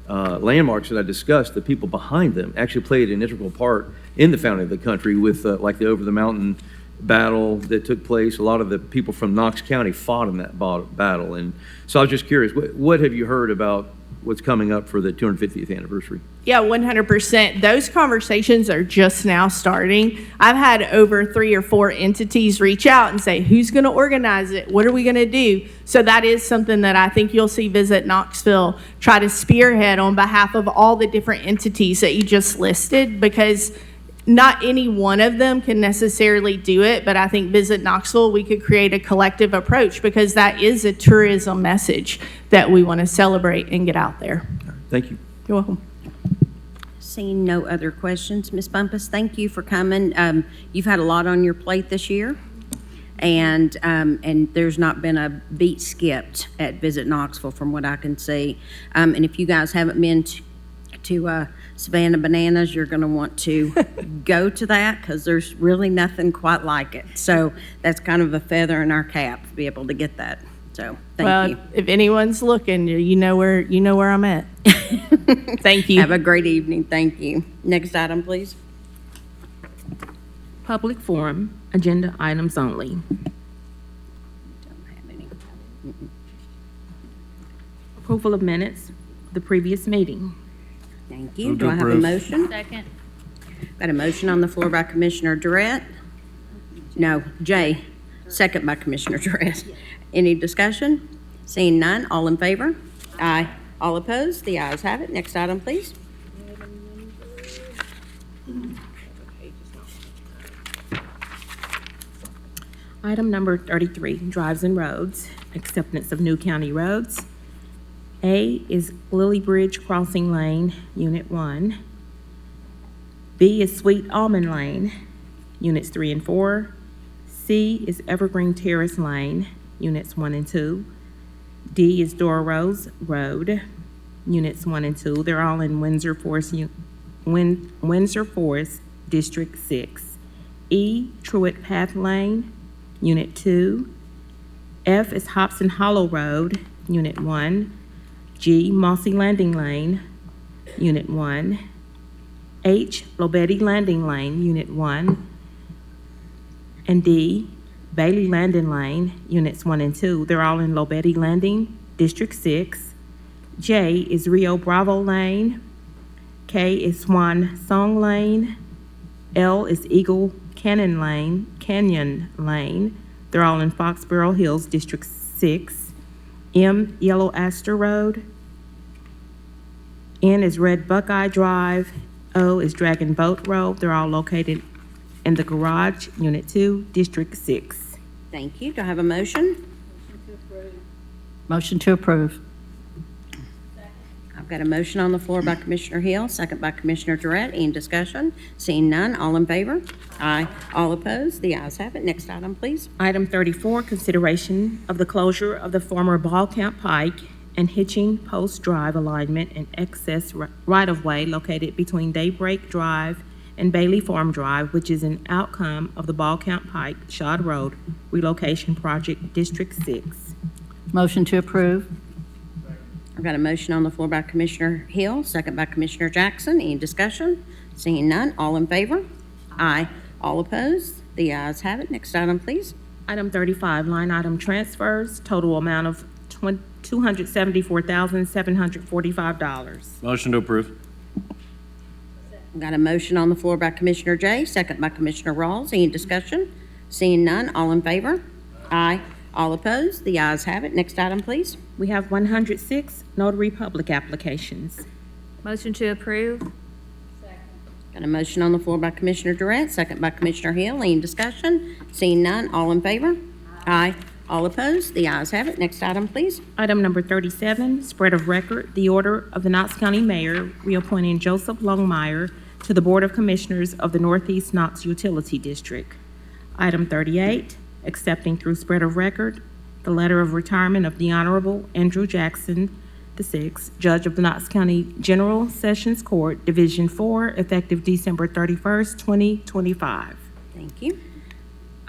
landmarks that I discussed, the people behind them actually played an integral part in the founding of the country with like the Over the Mountain battle that took place. A lot of the people from Knox County fought in that battle. And so I was just curious, what have you heard about what's coming up for the 250th anniversary? Yeah, 100%. Those conversations are just now starting. I've had over 3 or 4 entities reach out and say, who's going to organize it? What are we going to do? So that is something that I think you'll see Visit Knoxville try to spearhead on behalf of all the different entities that you just listed, because not any one of them can necessarily do it, but I think Visit Knoxville, we could create a collective approach, because that is a tourism message that we want to celebrate and get out there. Thank you. You're welcome. Seeing no other questions, Ms. Bumpus, thank you for coming. You've had a lot on your plate this year, and there's not been a beat skipped at Visit Knoxville from what I can see. And if you guys haven't been to Savannah Bananas, you're going to want to go to that, because there's really nothing quite like it. So that's kind of a feather in our cap to be able to get that. So thank you. If anyone's looking, you know where I'm at. Thank you. Have a great evening. Thank you. Next item, please. Public forum, agenda items only. Don't have any. Approval of minutes, the previous meeting. Thank you. Do I have a motion? Second. Got a motion on the floor by Commissioner Durrett. No, Jay. Second by Commissioner Durrett. Any discussion? Seeing none, all in favor? Aye. All opposed? The ayes have it. Next item, please. Item number 33, drives and roads, acceptance of new county roads. A is Lily Bridge Crossing Lane, Unit 1. B is Sweet Almond Lane, Units 3 and 4. C is Evergreen Terrace Lane, Units 1 and 2. D is Dora Rose Road, Units 1 and 2. They're all in Windsor Forest, District 6. E, Truett Path Lane, Unit 2. F is Hobson Hollow Road, Unit 1. G, Mossy Landing Lane, Unit 1. H, Lobetti Landing Lane, Unit 1. And D, Bailey Landing Lane, Units 1 and 2. They're all in Lobetti Landing, District 6. J is Rio Bravo Lane. K is Swan Song Lane. L is Eagle Canyon Lane. They're all in Foxborough Hills, District 6. M, Yellow Aster Road. N is Red Buckeye Drive. O is Dragon Boat Road. They're all located in the garage, Unit 2, District 6. Thank you. Do I have a motion? Motion to approve. I've got a motion on the floor by Commissioner Hill, second by Commissioner Durrett. Any discussion? Seeing none, all in favor? Aye. All opposed? The ayes have it. Next item, please. Item 34, consideration of the closure of the former Ball Camp Pike and Hitching Post Drive alignment and excess right-of-way located between Daybreak Drive and Bailey Farm Drive, which is an outcome of the Ball Camp Pike Shod Road Relocation Project District 6. Motion to approve. I've got a motion on the floor by Commissioner Hill, second by Commissioner Jackson. Any discussion? Seeing none, all in favor? Aye. All opposed? The ayes have it. Next item, please. Item 35, line item transfers, total amount of $274,745. Motion to approve. I've got a motion on the floor by Commissioner Jay, second by Commissioner Rawls. Any discussion? Seeing none, all in favor? Aye. All opposed? The ayes have it. Next item, please. We have 106 notary public applications. Motion to approve? Got a motion on the floor by Commissioner Durrett, second by Commissioner Hill. Any discussion? Seeing none, all in favor? Aye. All opposed? The ayes have it. Next item, please. Item number 37, spread of record, the order of the Knox County Mayor reappointing Joseph Longmire to the Board of Commissioners of the Northeast Knox Utility District. Item 38, accepting through spread of record the letter of retirement of the Honorable Andrew Jackson VI, Judge of the Knox County General Sessions Court, Division 4, effective December 31st, 2025. Thank you.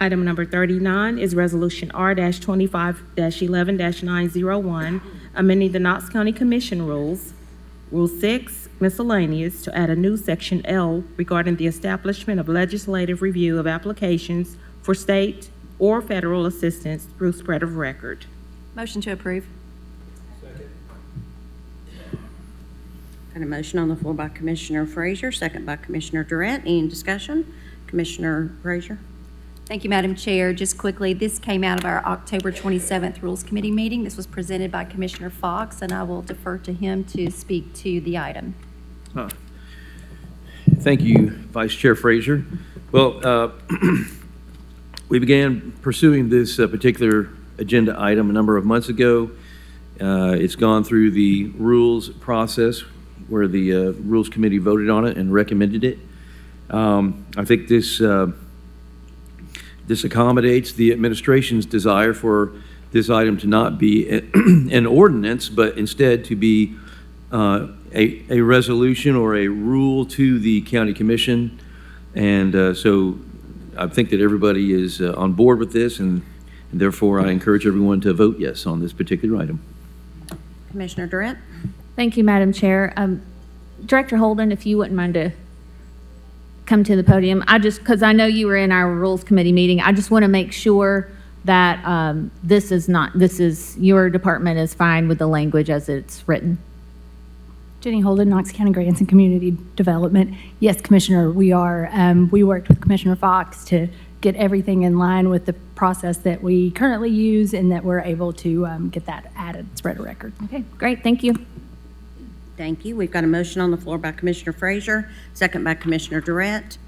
Item number 39 is Resolution R-25-11-901, amending the Knox County Commission rules, Rule 6, miscellaneous, to add a new Section L regarding the establishment of legislative review of applications for state or federal assistance through spread of record. Motion to approve. Got a motion on the floor by Commissioner Frazier, second by Commissioner Durrett. Any discussion? Commissioner Frazier? Thank you, Madam Chair. Just quickly, this came out of our October 27th Rules Committee meeting. This was presented by Commissioner Fox, and I will defer to him to speak to the item. Thank you, Vice Chair Frazier. Well, we began pursuing this particular agenda item a number of months ago. It's gone through the rules process where the Rules Committee voted on it and recommended it. I think this accommodates the administration's desire for this item to not be an ordinance, but instead to be a resolution or a rule to the county commission. And so I think that everybody is on board with this, and therefore I encourage everyone to vote yes on this particular item. Commissioner Durrett? Thank you, Madam Chair. Director Holden, if you wouldn't mind to come to the podium. Because I know you were in our Rules Committee meeting, I just want to make sure that your department is fine with the language as it's written. Jenny Holden, Knox County Grants and Community Development. Yes, Commissioner, we are. We worked with Commissioner Fox to get everything in line with the process that we currently use, and that we're able to get that added spread of record. Okay, great, thank you. Thank you. We've got a motion on the floor by Commissioner Frazier, second by Commissioner Durrett.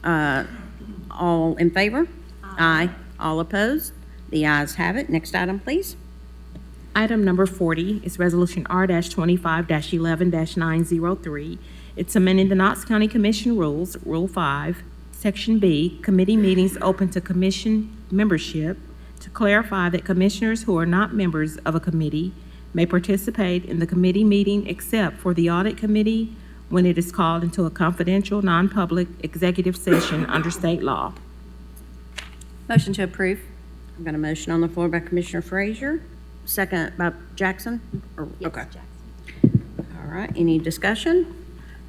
All in favor? Aye. All opposed? The ayes have it. Next item, please. Item number 40 is Resolution R-25-11-903. It's amending the Knox County Commission rules, Rule 5, Section B, committee meetings open to commission membership, to clarify that commissioners who are not members of a committee may participate in the committee meeting except for the audit committee when it is called into a confidential, non-public executive session under state law. Motion to approve. I've got a motion on the floor by Commissioner Frazier, second by Jackson? Yes, Okay. Jackson. All right, any discussion?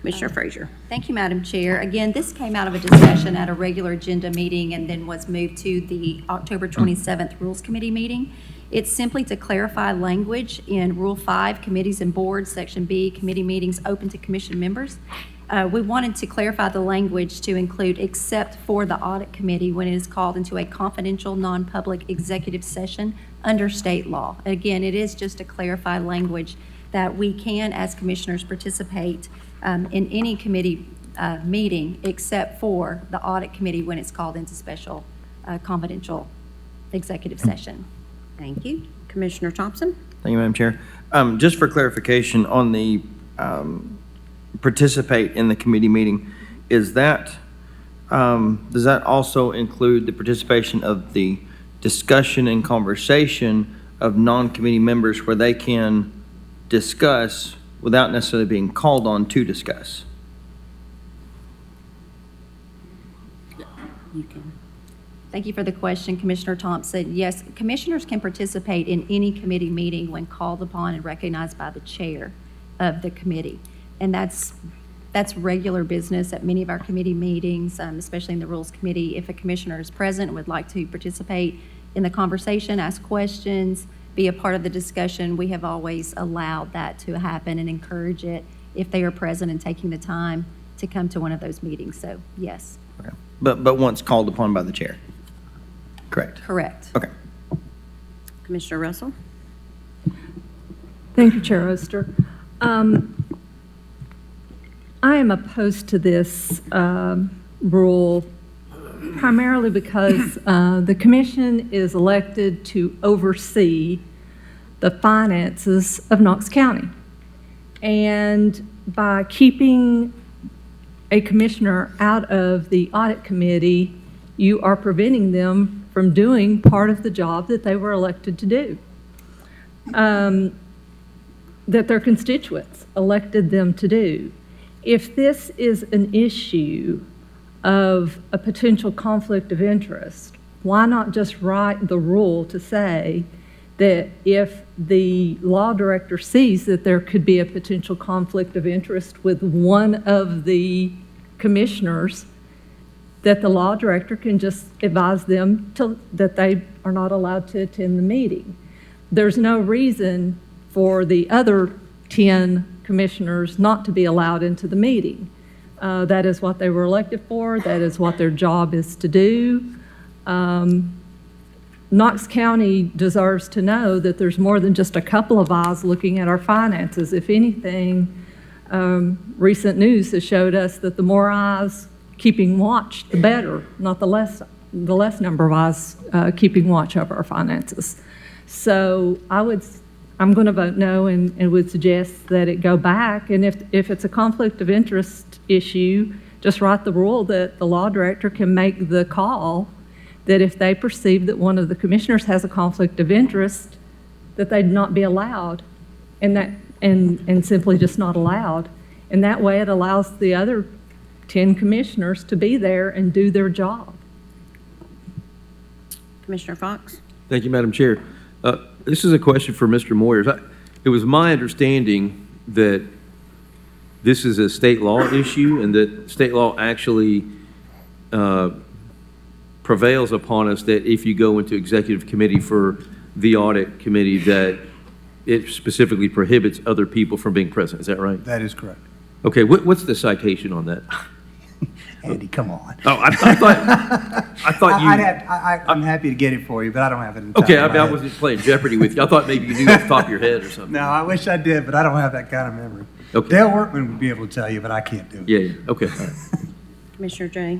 Commissioner Frazier. Thank you, Madam Chair. Again, this came out of a discussion at a regular agenda meeting and then was moved to the October 27th Rules Committee meeting. It's simply to clarify language in Rule 5, Committees and Boards, Section B, Committee Meetings Open to Commission Members. We wanted to clarify the language to include except for the Audit Committee when it is called into a confidential, non-public executive session under state law. Again, it is just to clarify language that we can, as commissioners, participate in any committee meeting except for the Audit Committee when it's called into special confidential executive session. Thank you. Commissioner Thompson? Thank you, Madam Chair. Just for clarification, on the participate in the committee meeting, is that, does that also include the participation of the discussion and conversation of non-committee members where they can discuss without necessarily being called on to discuss? You can. Thank you for the question, Commissioner Thompson. Yes, commissioners can participate in any committee meeting when called upon and recognized by the chair of the committee. And that's regular business at many of our committee meetings, especially in the Rules Committee. If a commissioner is present and would like to participate in the conversation, ask questions, be a part of the discussion, we have always allowed that to happen and encourage it if they are present and taking the time to come to one of those meetings. So, yes. Okay. But once called upon by the chair? Correct. Correct. Okay. Commissioner Russell? Thank you, Chair Oster. I am opposed to this rule primarily because the commission is elected to oversee the finances of Knox County. And by keeping a commissioner out of the audit committee, you are preventing them from doing part of the job that they were elected to do, that their constituents elected them to do. If this is an issue of a potential conflict of interest, why not just write the rule to say that if the law director sees that there could be a potential conflict of interest with one of the commissioners, that the law director can just advise them that they are not allowed to attend the meeting. There's no reason for the other 10 commissioners not to be allowed into the meeting. That is what they were elected for. That is what their job is to do. Knox County deserves to know that there's more than just a couple of eyes looking at our finances. If anything, recent news has showed us that the more eyes keeping watch, the better, not the less number of eyes keeping watch over our finances. So I'm going to vote no and would suggest that it go back. And if it's a conflict of interest issue, just write the rule that the law director can make the call that if they perceive that one of the commissioners has a conflict of interest, that they'd not be allowed, and simply just not allowed. And that way it allows the other 10 commissioners to be there and do their job. Commissioner Fox? Thank you, Madam Chair. This is a question for Mr. Moyers. It was my understanding that this is a state law issue and that state law actually prevails upon us that if you go into executive committee for the audit committee, that it specifically prohibits other people from being present. Is that right? That is correct. Okay, what's the citation on that? Andy, come on. Oh, I thought you. I'm happy to get it for you, but I don't have it in the top Okay, of my I head. wasn't playing Jeopardy with you. I thought maybe you knew off the top of your head or something. No, I wish I did, but I don't have that kind of memory. Okay. Dale Workman would be able to tell you, but I can't do it. Yeah, okay. All right. Commissioner Jay?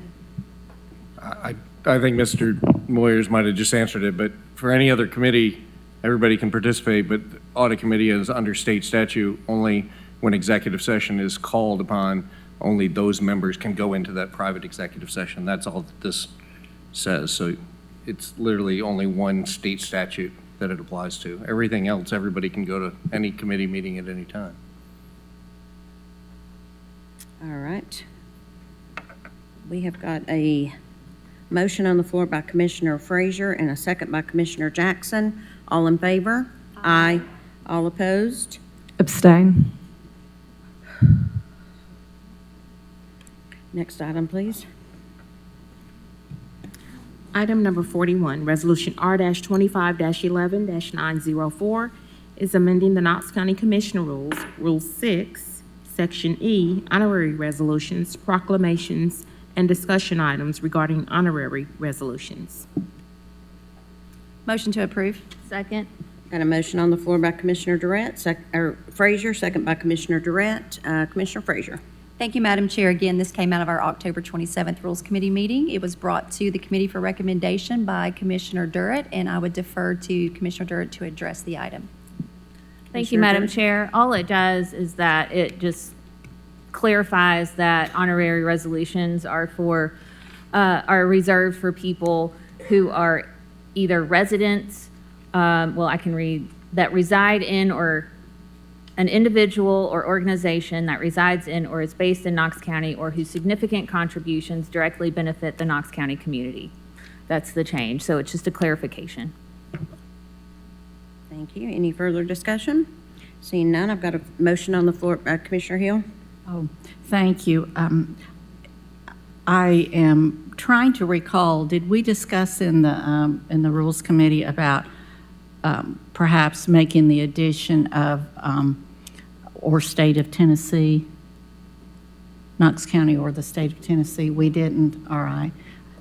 I think Mr. Moyers might have just answered it, but for any other committee, everybody can participate, but the audit committee is under state statute. Only when executive session is called upon, only those members can go into that private executive session. That's all that this says. So it's literally only one state statute that it applies to. Everything else, everybody can go to any committee meeting at any time. All right. We have got a motion on the floor by Commissioner Frazier and a second by Commissioner Jackson. All in favor? Aye. All opposed? Abstain. Next item, please. Item number 41, Resolution R-25-11-904 is amending the Knox County Commissioner Rules, Rule 6, Section E, honorary resolutions, proclamations, and discussion items regarding honorary resolutions. Motion to approve. Second. Got a motion on the floor by Commissioner Frazier, second by Commissioner Durrett. Commissioner Frazier. Thank you, Madam Chair. Again, this came out of our October 27th Rules Committee meeting. It was brought to the committee for recommendation by Commissioner Durrett, and I would defer to Commissioner Durrett to address the item. Thank you, Commissioner Madam Durrett? Chair. All it does is that it just clarifies that honorary resolutions are reserved for people who are either residents, I can read, that reside in, or an individual or organization that resides in or is based in Knox County, or whose significant contributions directly benefit the Knox County community. That's the change, so it's just a clarification. Thank you. Any further discussion? Seeing none, I've got a motion on the floor. Commissioner Hill? Oh, thank you. I am trying to recall, did we discuss in the Rules Committee about perhaps making the addition of or state of Tennessee, Knox County or the state of Tennessee? We didn't. All right.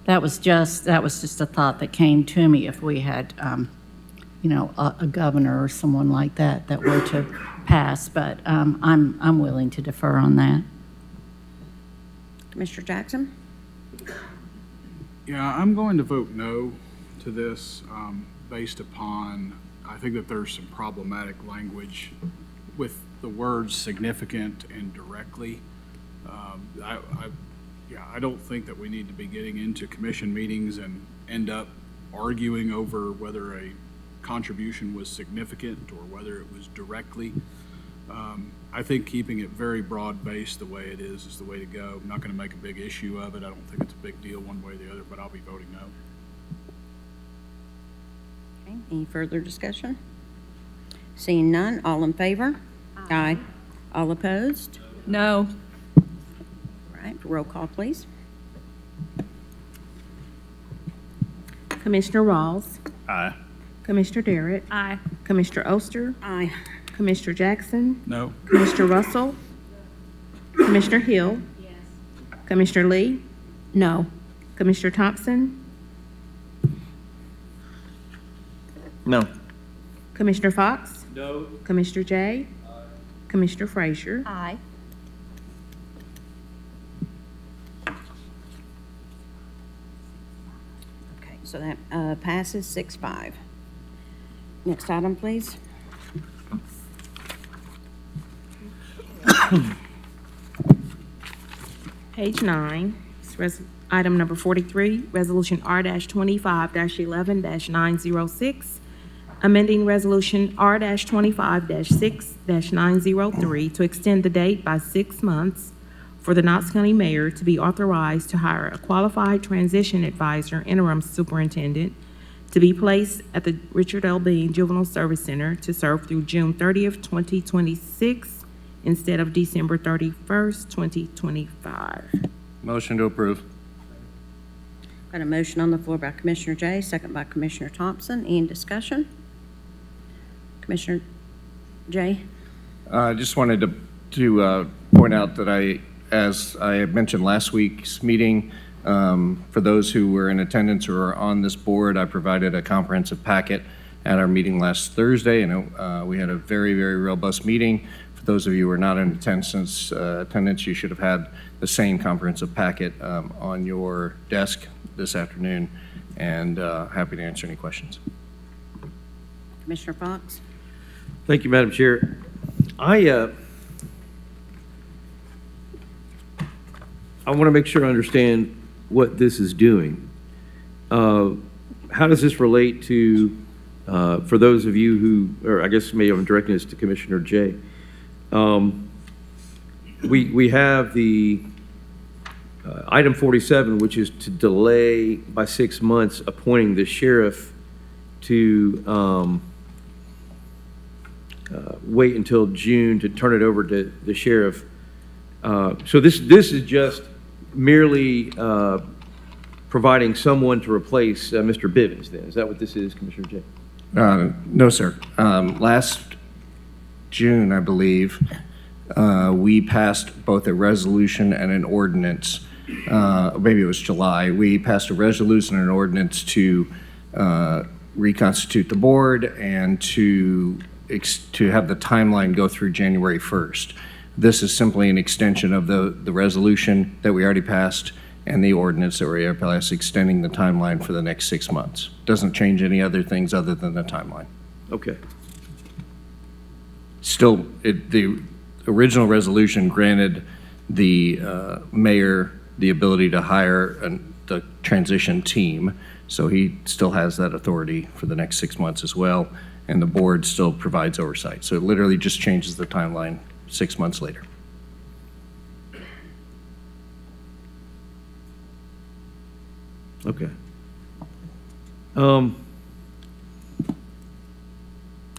That was just a thought that came to me if we had, a governor or someone like that were to pass. But I'm willing to defer on that. Commissioner Jackson? Yeah, I'm going to vote no to this based upon, I think that there's some problematic language with the words significant and directly. I don't think that we need to be getting into commission meetings and end up arguing over whether a contribution was significant or whether it was directly. I think keeping it very broad-based the way it is the way to go. I'm not going to make a big issue of it. I don't think it's a big deal one way or the other, but I'll be voting no. Okay. Any further discussion? Seeing none, all in favor? Aye. All opposed? No. All right, roll call, please. Commissioner Rawls. Aye. Commissioner Darrett. Aye. Commissioner Oster. Aye. Commissioner Jackson. No. Commissioner Russell. Commissioner Hill. Yes. Commissioner Lee. No. Commissioner Thompson. No. Commissioner Fox. No. Commissioner Jay. Commissioner Frazier. Aye. Okay, so that passes 6-5. Next item, please. Page 9, item number 43, Resolution R-25-11-906, amending Resolution R-25-6-903 to extend the date by 6 months for the Knox County Mayor to be authorized to hire a qualified transition advisor interim superintendent to be placed at the Richard L. Bean Juvenile Service Center to serve through June 30th, 2026, instead of December 31st, 2025. Motion to approve. Got a motion on the floor by Commissioner Jay, second by Commissioner Thompson. Any discussion? Commissioner Jay? I just wanted to point out that as I had mentioned last week's meeting, for those who were in attendance or are on this board, I provided a comprehensive packet at our meeting last Thursday, and we had a very, very robust meeting. For those of you who are not in attendance, you should have had the same comprehensive packet on your desk this afternoon, and happy to answer any questions. Commissioner Fox? Thank you, Madam Chair. I want to make sure I understand what this is doing. How does this relate to, for those of you who, or I guess maybe I'm directing this to Commissioner Jay. We have the item 47, which is to delay by 6 months appointing the sheriff to wait until June to turn it over to the sheriff. So this is just merely providing someone to replace Mr. Bivens then. Is that what this is, Commissioner Jay? No, sir. Last June, I believe, we passed both a resolution and an ordinance. Maybe it was July. We passed a resolution and an ordinance to reconstitute the board and to have the timeline go through January 1st. This is simply an extension of the resolution that we already passed and the ordinance that we already passed, extending the timeline for the next 6 months. Doesn't change any other things other than the timeline. Okay. still, the original resolution granted the mayor the ability to hire the transition team. So he still has that authority for the next 6 months as well, and the board still provides oversight. So it literally just changes the timeline 6 months later. Okay.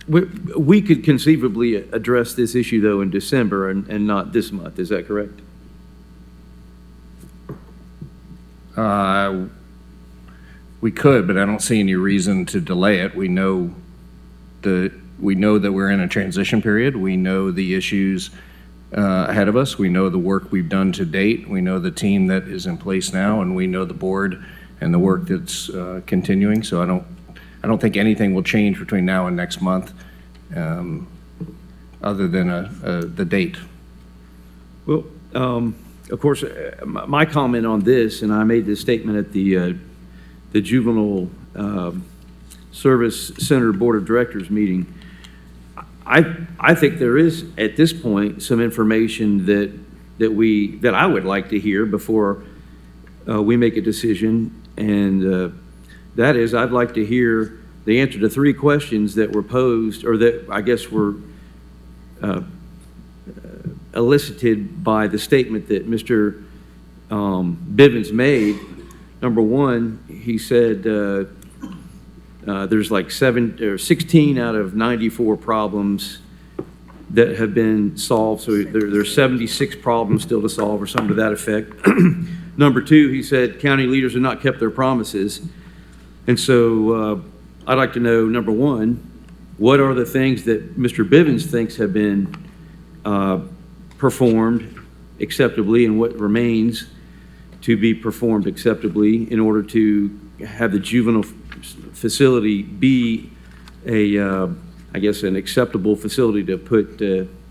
We could conceivably address this issue, though, in December and not this month. Is that correct? We could, but I don't see any reason to delay it. We know that we're in a transition period. We know the issues ahead of us. We know the work we've done to date. We know the team that is in place now, and we know the board and the work that's continuing. So I don't think anything will change between now and next month, other than the date. Well, of course, my comment on this, and I made this statement at the Juvenile Service Center Board of Directors meeting. I think there is, at this point, some information that I would like to hear before we make a decision, and that is, I'd like to hear the answer to 3 questions that were posed, or that I guess were elicited by the statement that Mr. Bivens made. Number 1, he said there's like 16 out of 94 problems that have been solved, so there's 76 problems still to solve, or something to that effect. Number 2, he said county leaders have not kept their promises. And so I'd like to know, number 1, what are the things that Mr. Bivens thinks have been performed acceptably, and what remains to be performed acceptably in order to have the juvenile facility be I guess, an acceptable facility to put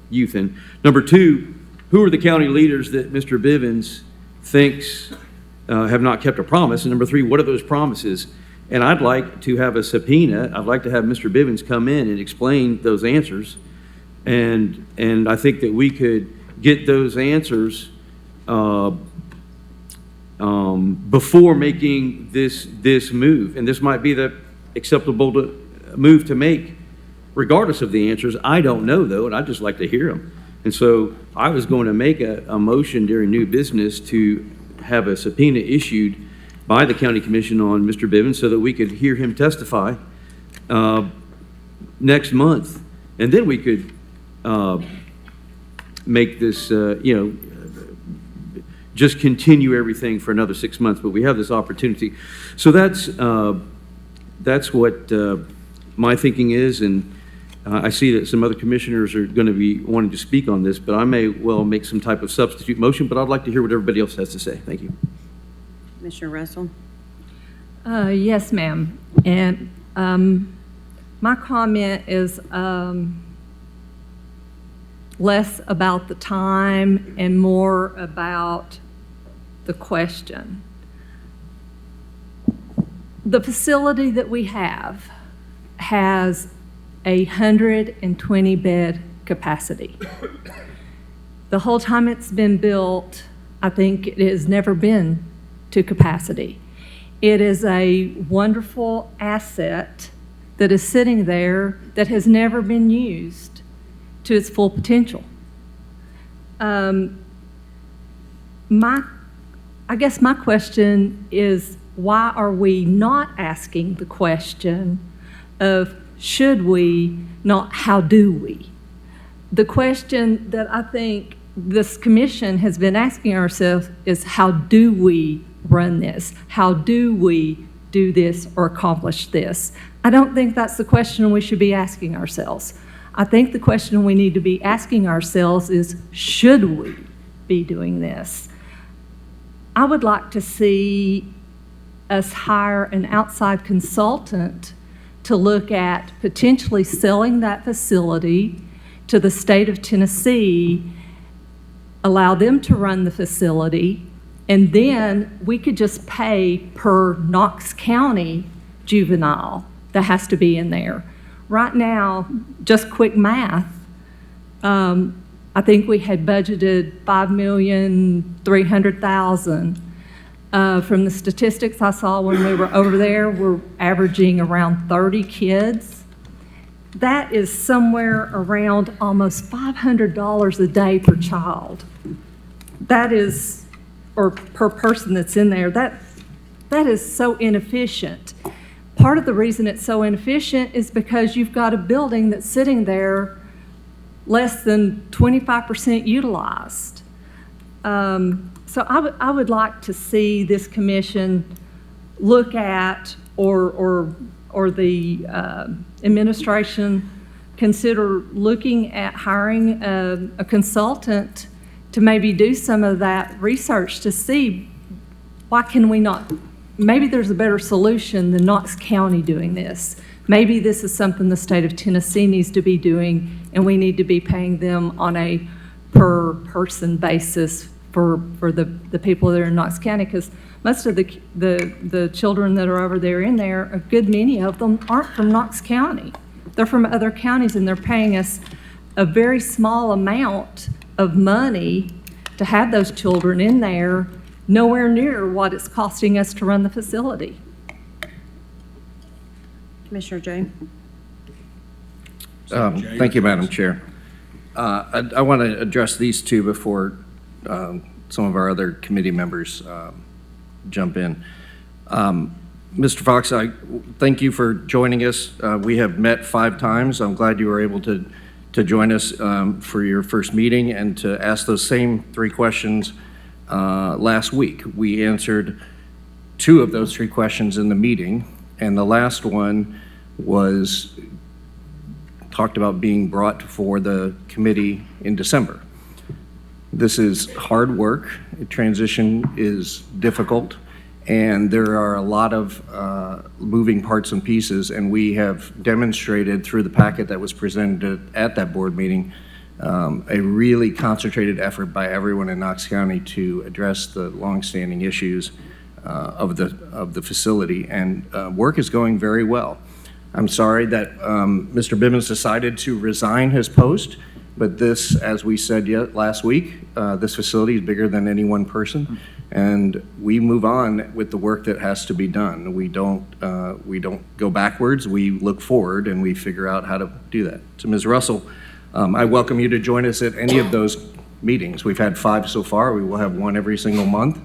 youth in. Number 2, who are the county leaders that Mr. Bivens thinks have not kept a promise? And number 3, what are those promises? And I'd like to have a subpoena. I'd like to have Mr. Bivens come in and explain those answers. And I think that we could get those answers before making this move. And this might be the acceptable move to make, regardless of the answers. I don't know, though, and I'd just like to hear them. And so I was going to make a motion during new business to have a subpoena issued by the county commission on Mr. Bivens so that we could hear him testify next month. And then we could make this, just continue everything for another 6 months. But we have this opportunity. So that's what my thinking is. And I see that some other commissioners are going to be wanting to speak on this, but I may well make some type of substitute motion, but I'd like to hear what everybody else has to say. Thank you. Commissioner Russell? Yes, ma'am. And my comment is less about the time and more about the question. The facility that we have has 120-bed capacity. The whole time it's been built, I think it has never been to capacity. It is a wonderful asset that is sitting there that has never been used to its full potential. I guess my question is, why are we not asking the question of should we, not how do we? The question that I think this commission has been asking ourselves is, how do we run this? How do we do this or accomplish this? I don't think that's the question we should be asking ourselves. I think the question we need to be asking ourselves is, should we be doing this? I would like to see us hire an outside consultant to look at potentially selling that facility to the state of Tennessee, allow them to run the facility, and then we could just pay per Knox County juvenile that has to be in there. Right now, just quick math, I think we had budgeted $5,300,000. From the statistics I saw when we were over there, we're averaging around 30 kids. That is somewhere around almost $500 a day per child. That is, or per person that's in there, that is so inefficient. Part of the reason it's so inefficient is because you've got a building that's sitting there less than 25% utilized. So I would like to see this commission look at, or the administration consider looking at hiring a consultant to maybe do some of that research to see why can we not, maybe there's a better solution than Knox County doing this. Maybe this is something the state of Tennessee needs to be doing, and we need to be paying them on a per person basis for the people that are in Knox County, because most of the children that are over there in there, a good many of them aren't from Knox County. They're from other counties, and they're paying us a very small amount of money to have those children in there, nowhere near what it's costing us to run the facility. Commissioner Jay. Thank you, Madam Chair. I want to address these two before some of our other committee members jump in. Mr. Fox, I thank you for joining us. We have met 5 times. I'm glad you were able to join us for your first meeting and to ask those same 3 questions last week. We answered 2 of those 3 questions in the meeting, and the last one was talked about being brought for the committee in December. This is hard work. Transition is difficult, and there are a lot of moving parts and pieces, and we have demonstrated through the packet that was presented at that board meeting a really concentrated effort by everyone in Knox County to address the longstanding issues of the facility, and work is going very well. I'm sorry that Mr. Bivens decided to resign his post, but this, as we said last week, this facility is bigger than any one person, and we move on with the work that has to be done. We don't go backwards. We look forward, and we figure out how to do that. So, Ms. Russell, I welcome you to join us at any of those meetings. We've had 5 so far. We will have 1 every single month.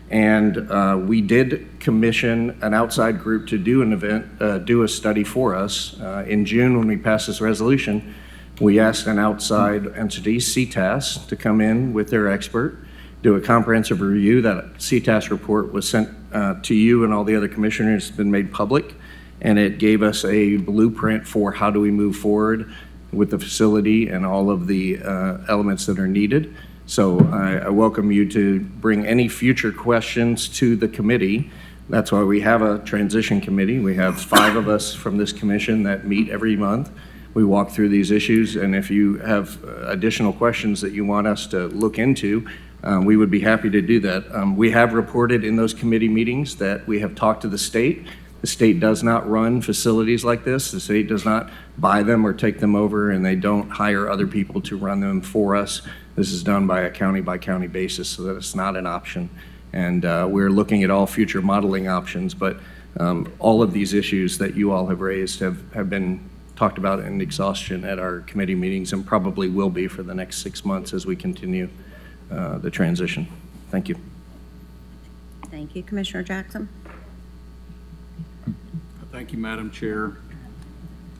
And we did commission an outside group to do an event, do a study for us. In June, when we passed this resolution, we asked an outside entity, CTAS, to come in with their expert, do a comprehensive review. That CTAS report was sent to you and all the other commissioners. It's been made public, and it gave us a blueprint for how do we move forward with the facility and all of the elements that are needed. So I welcome you to bring any future questions to the committee. That's why we have a transition committee. We have 5 of us from this commission that meet every month. We walk through these issues, and if you have additional questions that you want us to look into, we would be happy to do that. We have reported in those committee meetings that we have talked to the state. The state does not run facilities like this. The state does not buy them or take them over, and they don't hire other people to run them for us. This is done by a county-by-county basis, so that it's not an option. And we're looking at all future modeling options, but all of these issues that you all have raised have been talked about in exhaustion at our committee meetings, and probably will be for the next 6 months as we continue the transition. Thank you. Thank you. Commissioner Jackson. Thank you, Madam Chair.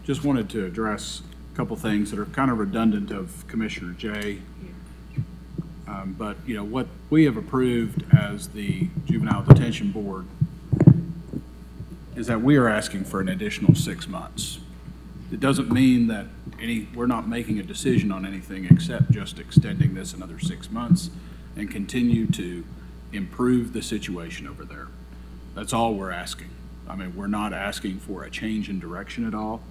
Just wanted to address a couple things that are kind of redundant of Commissioner Jay. But, you know, what we have approved as the Juvenile Detention Board is that we are asking for an additional 6 months. It doesn't mean that we're not making a decision on anything except just extending this another 6 months and continue to improve the situation over there. That's all we're asking. I mean, we're not asking for a change in direction at all.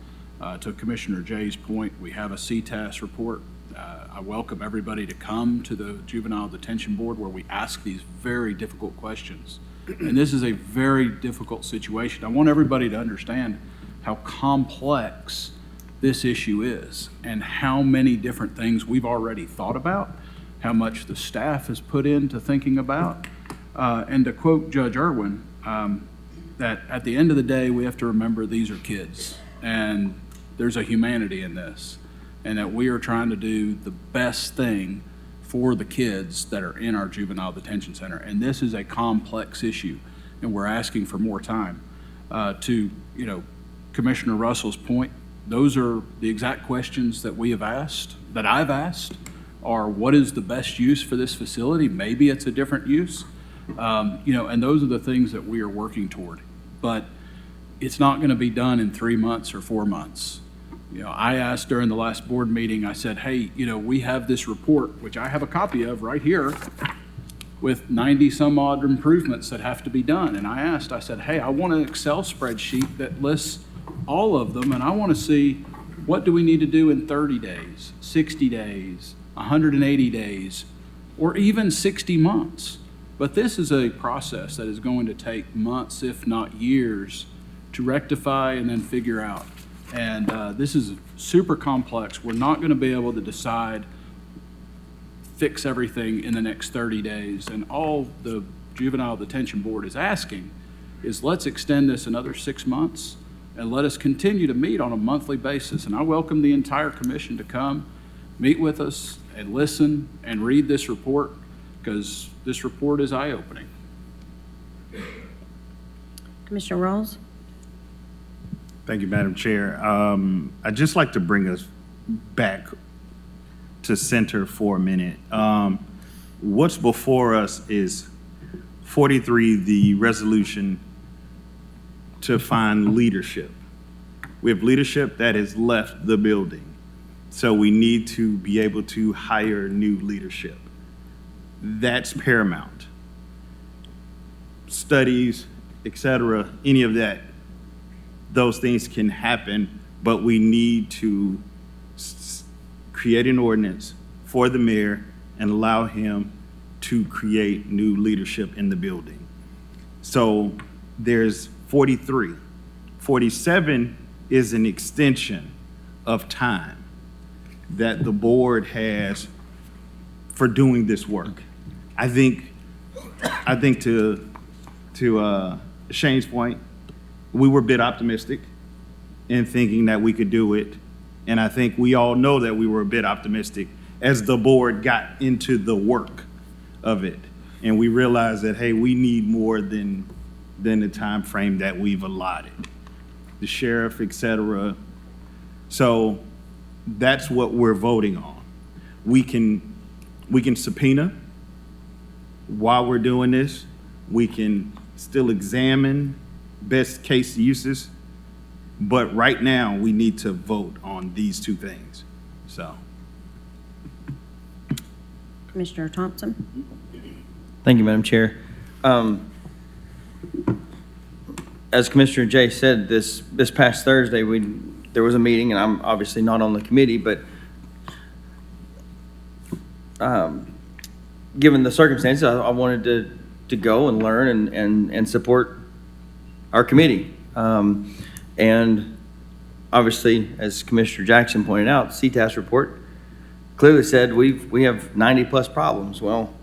To Commissioner Jay's point, we have a CTAS report. I welcome everybody to come to the Juvenile Detention Board where we ask these very difficult questions. And this is a very difficult situation. I want everybody to understand how complex this issue is and how many different things we've already thought about, how much the staff has put into thinking about. And to quote Judge Irwin, that at the end of the day, we have to remember these are kids and there's a humanity in this, and that we are trying to do the best thing for the kids that are in our juvenile detention center. And this is a complex issue, and we're asking for more time. To Commissioner Russell's point, those are the exact questions that we have asked, that I've asked, are what is the best use for this facility? Maybe it's a different use. And those are the things that we are working toward. But it's not going to be done in 3 months or 4 months. I asked during the last board meeting, I said, hey, we have this report, which I have a copy of right here, with 90 some odd improvements that have to be done. And I said, hey, I want an Excel spreadsheet that lists all of them, and I want to see what do we need to do in 30 days, 60 days, 180 days, or even 60 months. But this is a process that is going to take months, if not years, to rectify and then figure out. And this is super complex. We're not going to be able to decide, fix everything in the next 30 days. And all the Juvenile Detention Board is asking is let's extend this another 6 months and let us continue to meet on a monthly basis. And I welcome the entire commission to come, meet with us, and listen and read this report, because this report is eye-opening. Commissioner Rawls? Thank you, Madam Chair. I'd just like to bring us back to center for a minute. What's before us is 43, the resolution to find leadership. We have leadership that has left the building, so we need to be able to hire new leadership. That's paramount. Studies, et cetera, any of that, those things can happen, but we need to create an ordinance for the mayor and allow him to create new leadership in the building. So there's 43. 47 is an extension of time that the board has for doing this work. I think to Shane's point, we were a bit optimistic in thinking that we could do it. And I think we all know that we were a bit optimistic as the board got into the work of it. And we realized that, hey, we need more than the time frame that we've allotted. The sheriff, et cetera. So that's what we're voting on. We can subpoena while we're doing this. We can still examine best case uses, but right now we need to vote on these two things. So, Commissioner Thompson? Thank you, Madam Chair. As Commissioner Jay said, this past Thursday, there was a meeting, and I'm obviously not on the committee, but given the circumstances, I wanted to go and learn and support our committee. And obviously, as Commissioner Jackson pointed out, CTAS report clearly said we have 90 plus problems. Well,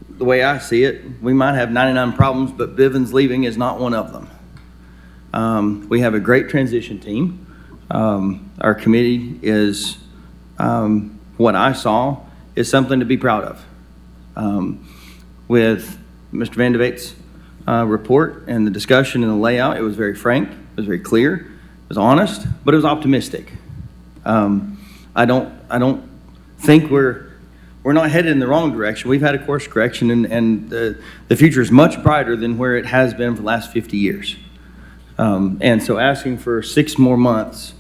the way I see it, we might have 99 problems, but Bivens leaving is not one of them. We have a great transition team. Our committee is, what I saw, is something to be proud of. With Mr. Van de Veet's report and the discussion and the layout, it was very frank, it was very clear, it was honest, but it was optimistic. I don't think we're not headed in the wrong direction. We've had a course correction, and the future is much brighter than where it has been for the last 50 years. And so asking for 6 more months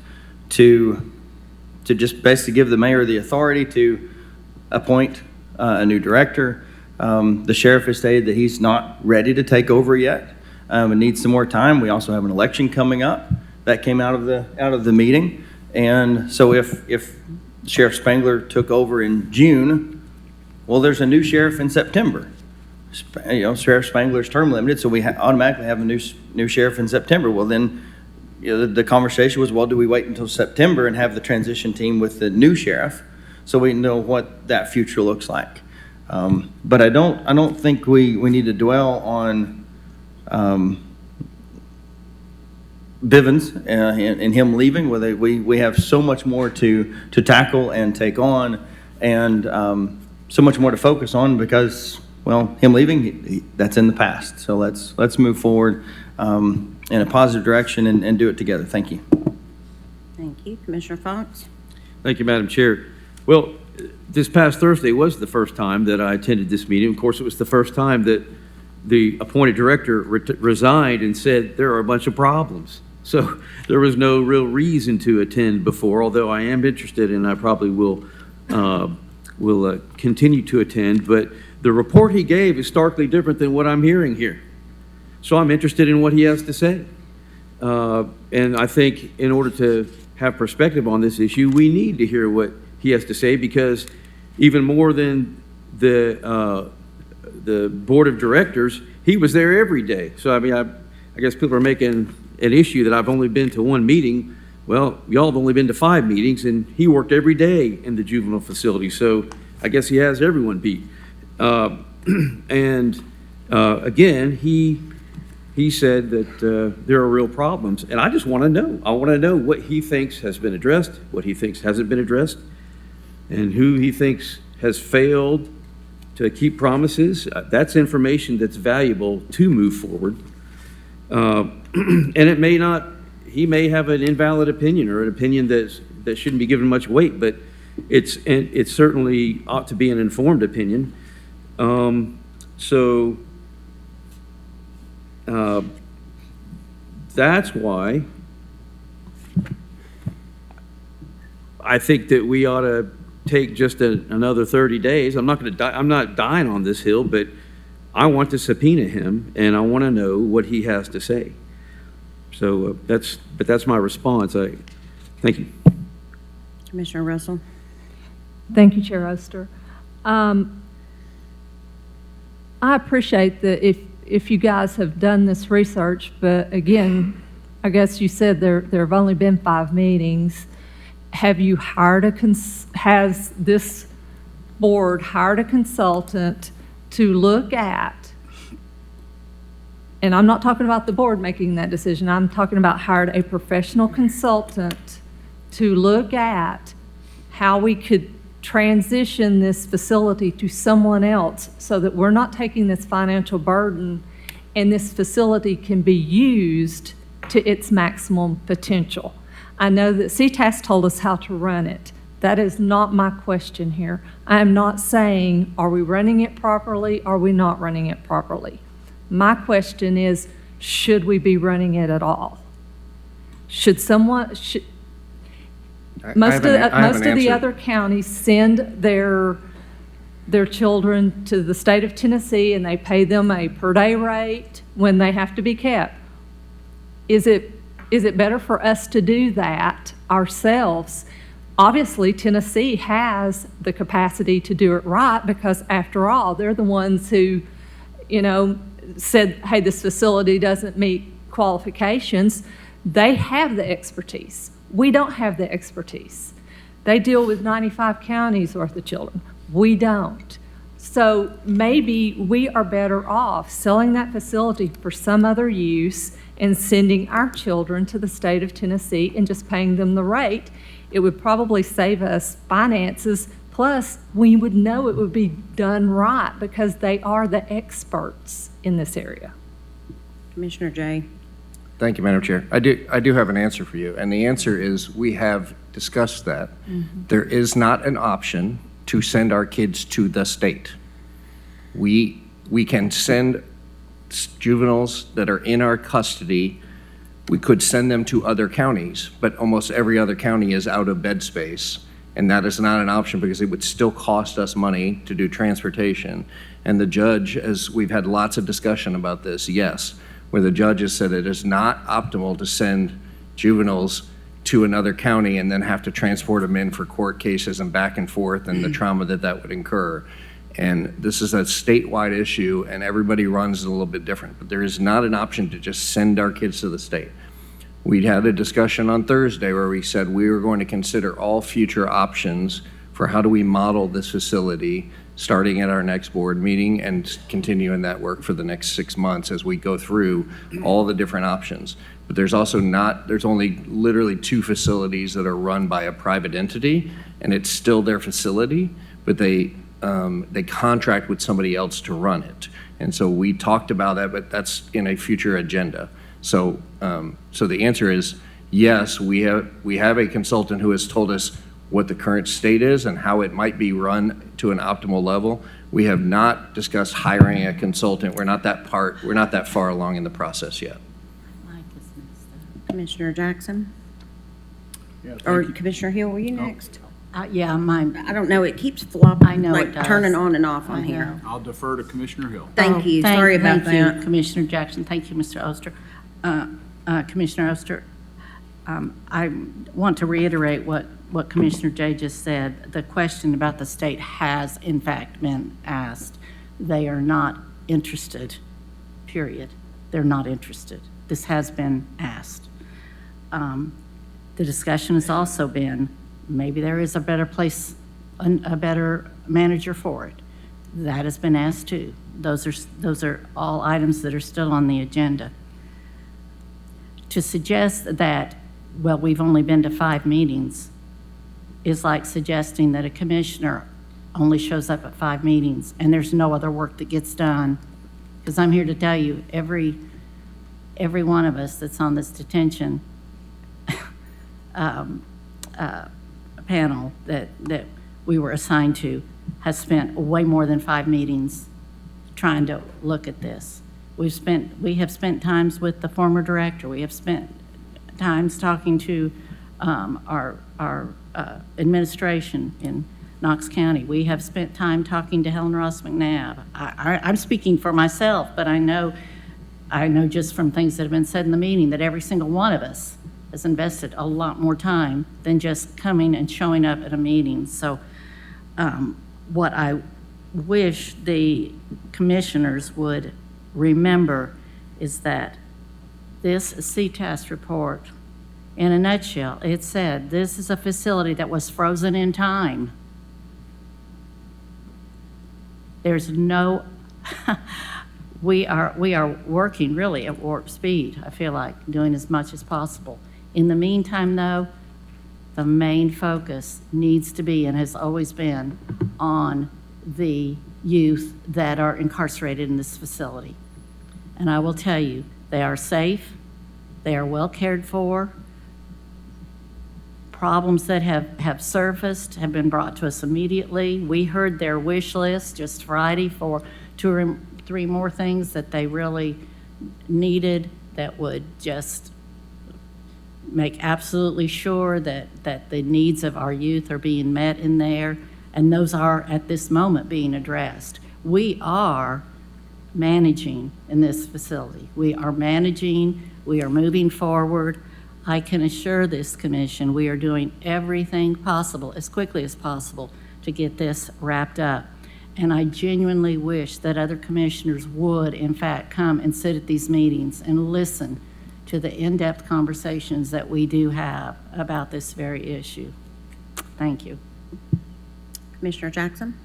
to just basically give the mayor the authority to appoint a new director. The sheriff has stated that he's not ready to take over yet and needs some more time. We also have an election coming up. That came out of the meeting. And so if Sheriff Spangler took over in June, well, there's a new sheriff in September. Sheriff Spangler's term limited, so we automatically have a new sheriff in September. Well, then the conversation was, well, do we wait until September and have the transition team with the new sheriff so we know what that future looks like? But I don't think we need to dwell on Bivens and him leaving. We have so much more to tackle and take on, and so much more to focus on because, well, him leaving, that's in the past. So let's move forward in a positive direction and do it together. Thank you. Thank you. Commissioner Fox? Thank you, Madam Chair. Well, this past Thursday was the first time that I attended this meeting. Of course, it was the first time that the appointed director resigned and said there are a bunch of problems. So there was no real reason to attend before, although I am interested and I probably will continue to attend. But the report he gave is starkly different than what I'm hearing here. So I'm interested in what he has to say. And I think in order to have perspective on this issue, we need to hear what he has to say, because even more than the board of directors, he was there every day. So I mean, I guess people are making an issue that I've only been to one meeting. Well, y'all have only been to 5 meetings, and he worked every day in the juvenile facility. So I guess he has everyone beat. Again, he said that there are real problems, and I just want to know. I want to know what he thinks has been addressed, what he thinks hasn't been addressed, and who he thinks has failed to keep promises. That's information that's valuable to move forward. And it may not, he may have an invalid opinion or an opinion that shouldn't be given much weight, but it certainly ought to be an informed opinion. That's why I think that we ought to take just another 30 days. I'm not dying on this hill, but I want to subpoena him and I want to know what he has to say. So that's my response. Thank you. Commissioner Russell? Thank you, Chair Oster. I appreciate that if you guys have done this research, but again, I guess you said there have only been 5 meetings. Have you hired has this board hired a consultant to look at, and I'm not talking about the board making that decision, I'm talking about hired a professional consultant to look at how we could transition this facility to someone else so that we're not taking this financial burden and this facility can be used to its maximum potential. I know that CTAS told us how to run it. That is not my question here. I am not saying, are we running it properly? Are we not running it properly? My question is, should we be running it at all? Most of the other counties send their children to the state of Tennessee and they pay them a per day rate when they have to be kept. Is it better for us to do that ourselves? Obviously, Tennessee has the capacity to do it right because, after all, they're the ones who, said, hey, this facility doesn't meet qualifications. They have the expertise. We don't have the expertise. They deal with 95 counties worth of children. We don't. So maybe we are better off selling that facility for some other use and sending our children to the state of Tennessee and just paying them the rate. It would probably save us finances, plus we would know it would be done right because they are the experts in this area. Commissioner Jay? Thank you, Madam Chair. I do have an answer for you, and the answer is we have discussed that. Mm-hmm. There is not an option to send our kids to the state. We can send juveniles that are in our custody. We could send them to other counties, but almost every other county is out of bed space, and that is not an option because it would still cost us money to do transportation. And the judge, as we've had lots of discussion about this, yes, where the judge has said it is not optimal to send juveniles to another county and then have to transport them in for court cases and back and forth and the trauma that would incur. And this is a statewide issue and everybody runs it a little bit different, but there is not an option to just send our kids to the state. We had a discussion on Thursday where we said we were going to consider all future options for how do we model this facility, starting at our next board meeting and continuing that work for the next 6 months as we go through all the different options. But there's only literally 2 facilities that are run by a private entity, and it's still their facility, but they contract with somebody else to run it. And so we talked about that, but that's in a future agenda. So the answer is yes, we have a consultant who has told us what the current state is and how it might be run to an optimal level. We have not discussed hiring a consultant. We're not that far along in the process yet. Commissioner Jackson? Yeah, thank Or you. Commissioner Hill, were you next? Yeah, mine. I don't know, it keeps flopping. I know it does. Turning on and off on I here. know. I'll defer to Commissioner Hill. Thank you, sorry about Thank you, that. Commissioner Jackson. Thank you, Mr. Oster. Commissioner Oster, I want to reiterate what Commissioner Jay just said. The question about the state has, in fact, been asked. They are not interested, period. They're not interested. This has been asked. The discussion has also been, maybe there is a better place, a better manager for it. That has been asked too. Those are all items that are still on the agenda. To suggest that, well, we've only been to 5 meetings is like suggesting that a commissioner only shows up at 5 meetings and there's no other work that gets done. Because I'm here to tell you, every one of us that's on this detention panel that we were assigned to has spent way more than 5 meetings trying to look at this. We have spent times with the former director. We have spent times talking to our administration in Knox County. We have spent time talking to Helen Ross McNabb. I'm speaking for myself, but I know just from things that have been said in the meeting that every single one of us has invested a lot more time than just coming and showing up at a meeting. So what I wish the commissioners would remember is that this CTAS report, in a nutshell, it said this is a facility that was frozen in time. There's no, we are working really at warp speed, I feel like, doing as much as possible. In the meantime, though, the main focus needs to be and has always been on the youth that are incarcerated in this facility. And I will tell you, they are safe, they are well cared for. Problems that have surfaced have been brought to us immediately. We heard their wish list just Friday for 2 or 3 more things that they really needed that would just make absolutely sure that the needs of our youth are being met in there, and those are at this moment being addressed. We are managing in this facility. We are managing, we are moving forward. I can assure this commission we are doing everything possible, as quickly as possible, to get this wrapped up. And I genuinely wish that other commissioners would, in fact, come and sit at these meetings and listen to the in-depth conversations that we do have about this very issue. Thank you. Commissioner Jackson?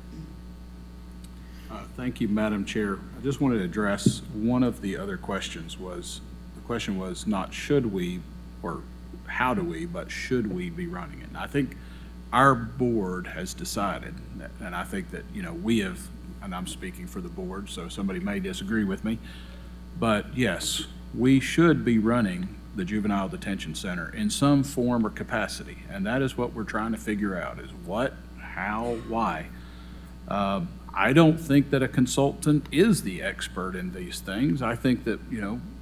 Thank you, Madam Chair. I just wanted to address one of the other questions. The question was not should we or how do we, but should we be running it? And I think our board has decided, and I think that, we have, and I'm speaking for the board, so somebody may disagree with me, but yes, we should be running the Juvenile Detention Center in some form or capacity, and that is what we're trying to figure out, is what, how, why. I don't think that a consultant is the expert in these things. I think that,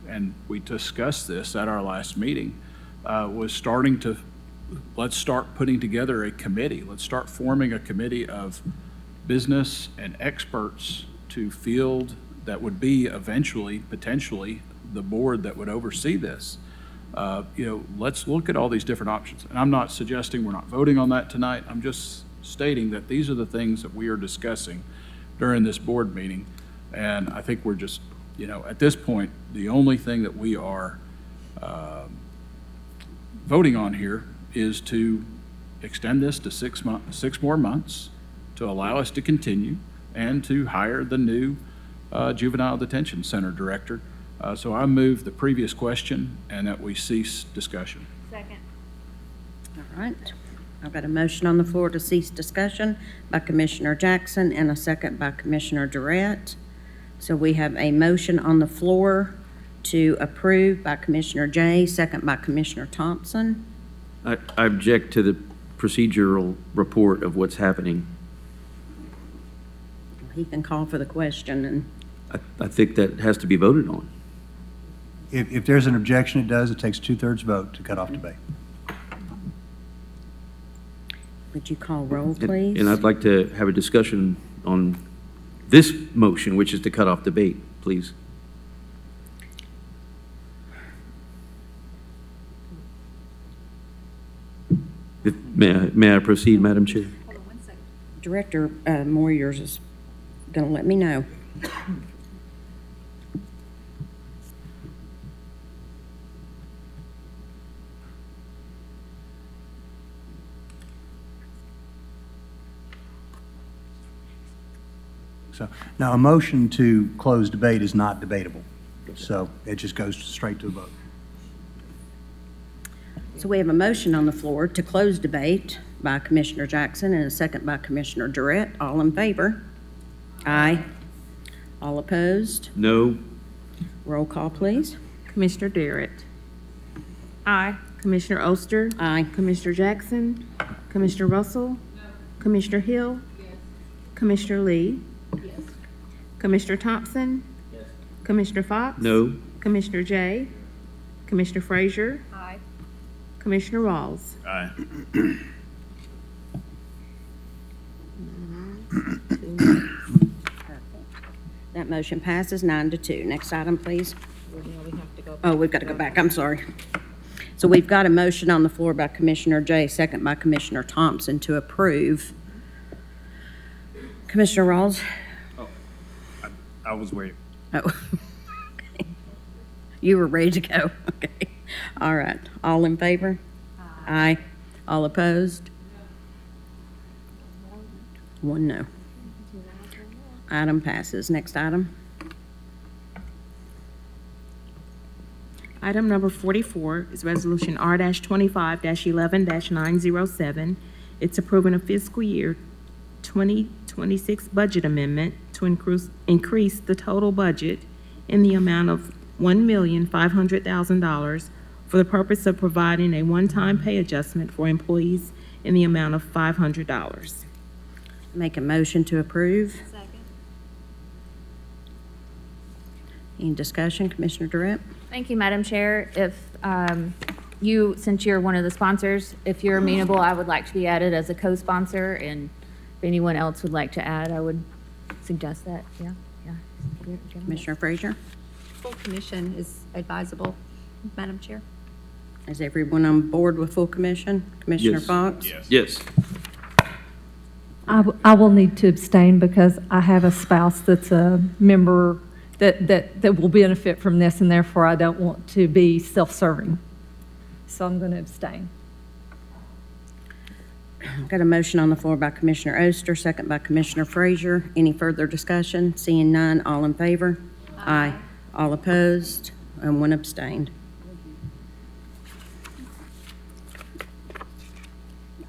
and we discussed this at our last meeting, was let's start putting together a committee. Let's start forming a committee of business and experts to field that would be eventually, potentially, the board that would oversee this. Let's look at all these different options. And I'm not suggesting we're not voting on that tonight. I'm just stating that these are the things that we are discussing during this board meeting. And I think we're just, at this point, the only thing that we are voting on here is to extend this to 6 more months, to allow us to continue, and to hire the new Juvenile Detention Center Director. So I move the previous question and that we cease discussion. Second. All right. I've got a motion on the floor to cease discussion by Commissioner Jackson and a second by Commissioner Durrett. So we have a motion on the floor to approve by Commissioner Jay, second by Commissioner Thompson. I object to the procedural report of what's happening. He can call for the question, and I think that has to be voted on. If there's an objection, it does. It takes 2/3 vote to cut off debate. would you call roll, please? And I'd like to have a discussion on this motion, which is to cut off debate, please. May I proceed, Madam Chair? Director Moyers is going to let me know. So, now, a motion to close debate is not debatable. So it just goes straight to a vote. So we have a motion on the floor to close debate by Commissioner Jackson and a second by Commissioner Durrett. All in favor? Aye. All opposed? No. Roll call, please. Commissioner Durrett. Aye. Commissioner Oster. Aye. Commissioner Jackson. Commissioner Russell. Commissioner Hill. Commissioner Lee. Commissioner Thompson. Commissioner Fox. No. Commissioner Jay. Commissioner Frazier. Aye. Commissioner Rawls. Aye. That motion passes 9-2. Next item, please. Oh, we've got to go back. I'm sorry. So we've got a motion on the floor by Commissioner Jay, second by Commissioner Thompson to approve. Commissioner Rawls? I was waiting. Oh, okay. You were ready to go. Okay. All right. All in favor? Aye. All opposed? One no. Item passes. Next item. Item number 44 is Resolution R-25-11-907. It's approving a fiscal year 2026 budget amendment to increase the total budget in the amount of $1,500,000 for the purpose of providing a one-time pay adjustment for employees in the amount of $500. Make a motion to approve. Second. Any discussion, Commissioner Durrett? Thank you, Madam Chair. If since you're one of the sponsors, if you're amenable, I would like to be added as a co-sponsor, and if anyone else would like to add, I would suggest that, yeah. Commissioner Frazier? Full commission is advisable, Madam Chair. Is everyone on board with full commission? Commissioner Yes. Fox? Yes. I will need to abstain because I have a spouse that's a member that will benefit from this, and therefore I don't want to be self-serving. So I'm going to abstain. Got a motion on the floor by Commissioner Oster, second by Commissioner Frazier. Any further discussion? Seeing none, all in favor? Aye. All opposed? And one abstained.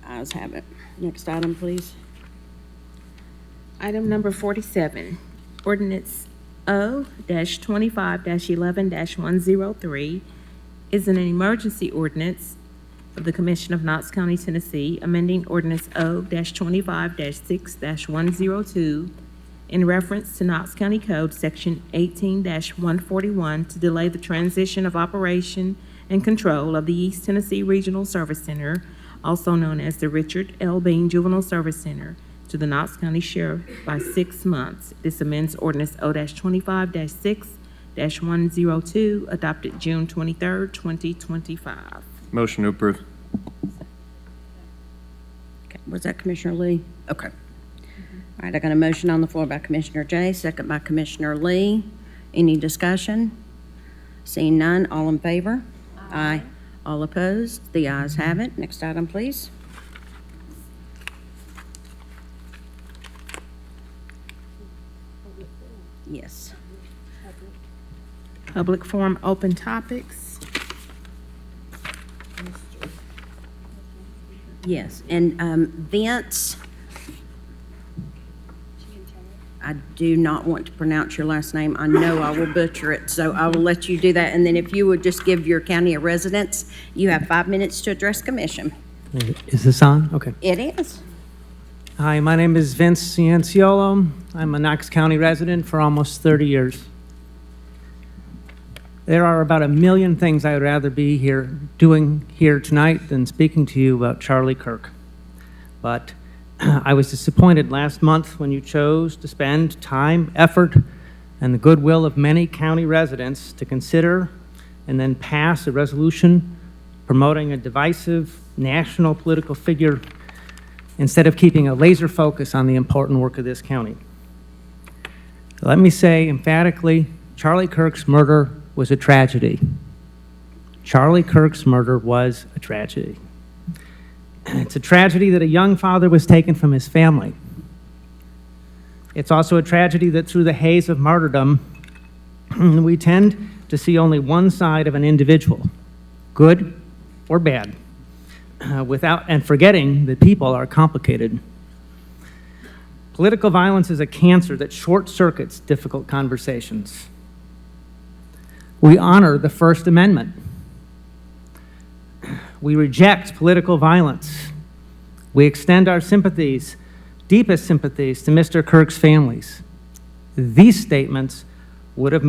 Ayes have it. Next item, please. Item number 47, ordinance O-25-11-103 is an emergency ordinance of the Commission of Knox County, Tennessee, amending ordinance O-25-6-102 in reference to Knox County Code Section 18-141 to delay the transition of operation and control of the East Tennessee Regional Service Center, also known as the Richard L. Bean Juvenile Service Center, to the Knox County Sheriff by 6 months. This amends ordinance O-25-6-102, adopted June 23rd, 2025. Motion to approve. Okay, was that Commissioner Lee? Okay. All right, I got a motion on the floor by Commissioner Jay, second by Commissioner Lee. Any discussion? Seeing none, all in favor? Aye. All opposed? The ayes have it. Next item, please. Yes. Public forum, open topics. Yes, and Vince, I do not want to pronounce your last name. I know I will butcher it, so I will let you do that. And then if you would just give your county of residence, you have 5 minutes to address commission. Is this on? Okay. It is. Hi, my name is Vince Cianciolo. I'm a Knox County resident for almost 30 years. There are about a million things I would rather be doing here tonight than speaking to you about Charlie Kirk. But I was disappointed last month when you chose to spend time, effort, and the goodwill of many county residents to consider and then pass a resolution promoting a divisive national political figure instead of keeping a laser focus on the important work of this county. Let me say emphatically, Charlie Kirk's murder was a tragedy. Charlie Kirk's murder was a tragedy. It's a tragedy that a young father was taken from his family. It's also a tragedy that through the haze of martyrdom, we tend to see only one side of an individual, good or bad, and forgetting that people are complicated. Political violence is a cancer that short-circuits difficult conversations. We honor the First Amendment. We reject political violence. We extend our sympathies, deepest sympathies, to Mr. Kirk's families. These statements would have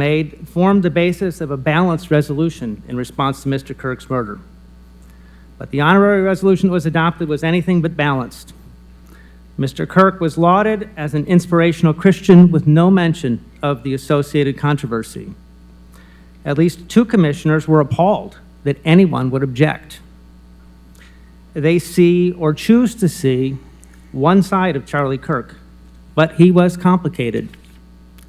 formed the basis of a balanced resolution in response to Mr. Kirk's murder. But the honorary resolution that was adopted was anything but balanced. Mr. Kirk was lauded as an inspirational Christian with no mention of the associated controversy. At least 2 commissioners were appalled that anyone would object. They see or choose to see one side of Charlie Kirk, but he was complicated,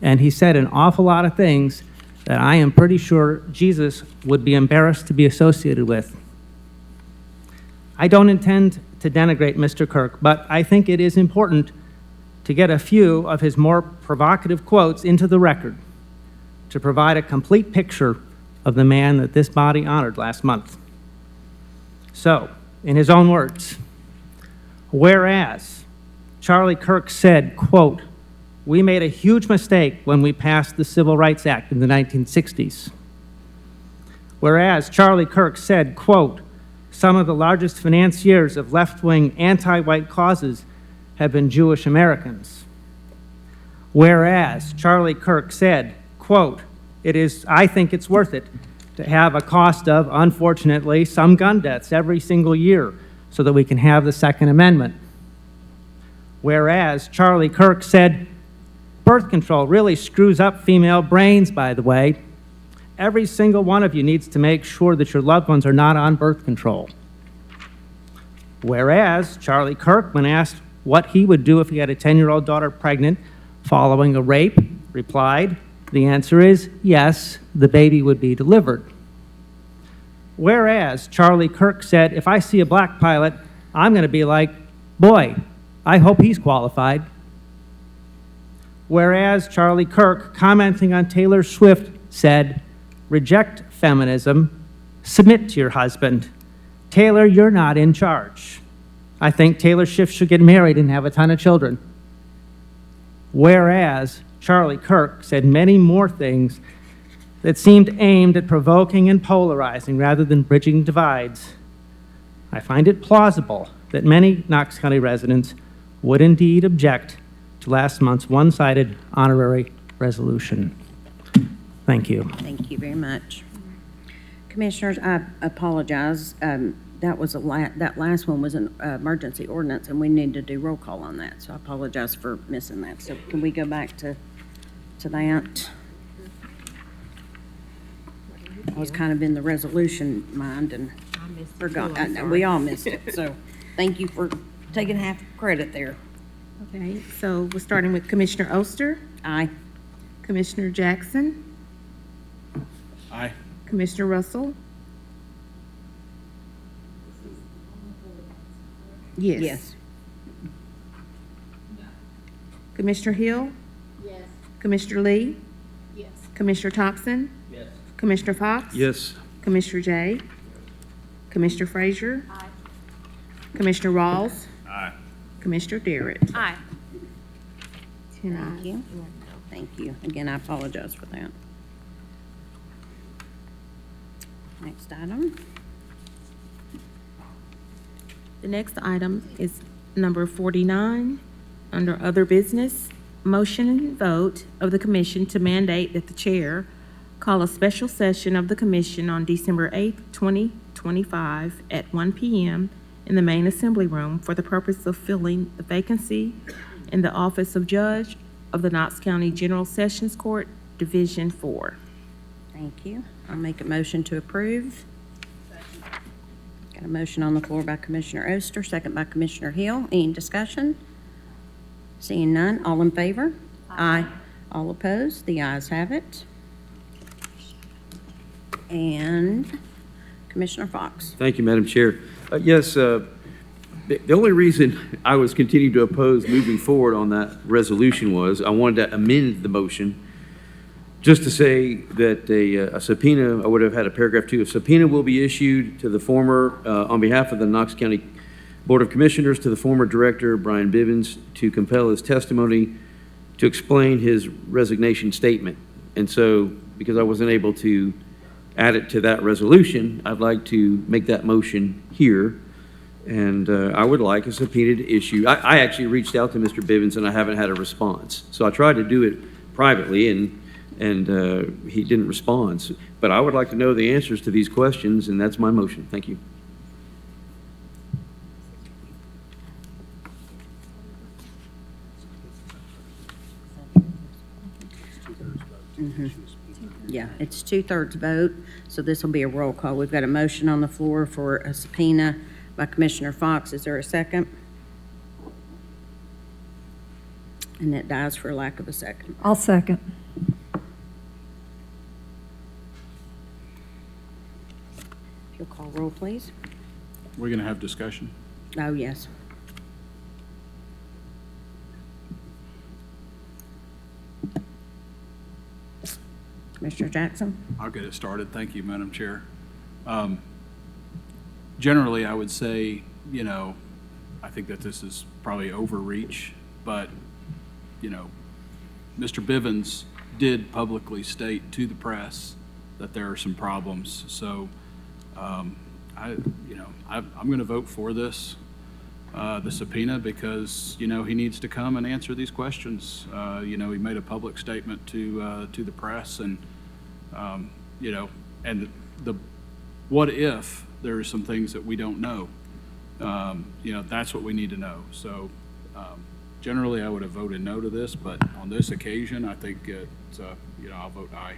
and he said an awful lot of things that I am pretty sure Jesus would be embarrassed to be associated with. I don't intend to denigrate Mr. Kirk, but I think it is important to get a few of his more provocative quotes into the record to provide a complete picture of the man that this body honored last month. So, in his own words, whereas Charlie Kirk said, quote, "We made a huge mistake when we passed the Civil Rights Act in the 1960s. Whereas Charlie Kirk said, quote, "Some of the largest financiers of left-wing anti-white causes have been Jewish Americans." Whereas Charlie Kirk said, quote, "I think it's worth it to have a cost of, unfortunately, some gun deaths every single year so that we can have the Second Amendment." Whereas Charlie Kirk said, "Birth control really screws up female brains, by the way. Every single one of you needs to make sure that your loved ones are not on birth control." Whereas Charlie Kirk, when asked what he would do if he had a 10-year-old daughter pregnant following a rape, replied, "The answer is yes, the baby would be delivered." Whereas Charlie Kirk said, "If I see a black pilot, I'm going to be like, boy, I hope he's qualified." Whereas Charlie Kirk, commenting on Taylor Swift, said, "Reject feminism, submit to your husband. Taylor, you're not in charge. I think Taylor Swift should get married and have a ton of children." Whereas Charlie Kirk said many more things that seemed aimed at provoking and polarizing rather than bridging divides. I find it plausible that many Knox County residents would indeed object to last month's one-sided honorary resolution. Thank you. Thank you very much. Commissioners, I apologize. That last one was an emergency ordinance, and we need to do roll call on that, so I apologize for missing that. So can we go back to that? I was kind of in the resolution mind and forgot. We all missed it, so thank you for taking half credit there. Okay, so we're starting with Commissioner Oster. Aye. Commissioner Jackson. Aye. Commissioner Russell. Yes. Commissioner Hill? Yes. Commissioner Lee? Yes. Commissioner Thompson? Yes. Commissioner Fox? Yes. Commissioner J? Commissioner Frazier? Aye. Commissioner Rawls? Aye. Commissioner Darrett? Aye. 10 Thank ayes. you. Thank you. Again, I apologize for that. Next item. The next item is number 49, under other business. Motion and vote of the commission to mandate that the chair call a special session of the commission on December 8th, 2025 at 1 p.m. in the main assembly room for the purpose of filling the vacancy in the office of Judge of the Knox County General Sessions Court, Division 4. Thank you. I'll make a motion to approve. Got a motion on the floor by Commissioner Oster, second by Commissioner Hill. Any discussion? Seeing none, all in favor? Aye. All opposed? The ayes have it. And Commissioner Fox. Thank you, Madam Chair. Yes, the only reason I was continuing to oppose moving forward on that resolution was I wanted to amend the motion just to say that a subpoena, I would have had a paragraph 2, a subpoena will be issued to the former, on behalf of the Knox County Board of Commissioners, to the former director, Brian Bivens, to compel his testimony to explain his resignation statement. And so, because I wasn't able to add it to that resolution, I'd like to make that motion here. And I would like a subpoena to issue. I actually reached out to Mr. Bivens and I haven't had a response. So I tried to do it privately and he didn't respond. But I would like to know the answers to these questions, and that's my motion. Thank you. Yeah, it's 2/3 vote, so this will be a roll call. We've got a motion on the floor for a subpoena by Commissioner Fox. Is there a second? And it dies for lack of a second. I'll second. If you'll call roll, please. We're going to have discussion. Oh, yes. Commissioner Jackson? I'll get it started. Thank you, Madam Chair. Generally, I would say, you know, I think that this is probably overreach, but, you know, Mr. Bivens did publicly state to the press that there are some problems. So, I'm going to vote for this, the subpoena, because, you know, he needs to come and answer these questions. You know, he made a public statement to the press, and, you know, and the what if there are some things that we don't know. You know, that's what we need to know. So generally, I would have voted no to this, but on this occasion, I think it's, you know, I'll vote aye.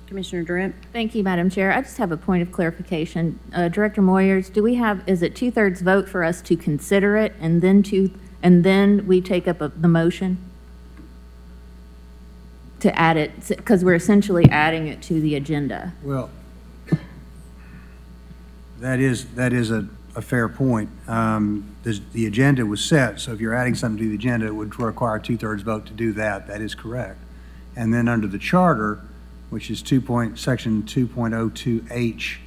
Commissioner Durant? Thank you, Madam Chair. I just have a point of clarification. Director Moyers, do we have, is it 2/3 vote for us to consider it and then we take up the motion to add it, because we're essentially adding it to the agenda? Well, that is a fair point. The agenda was set, so if you're adding something to the agenda, it would require a 2/3 vote to do that. That is correct. And then under the charter, which is section 2.02H,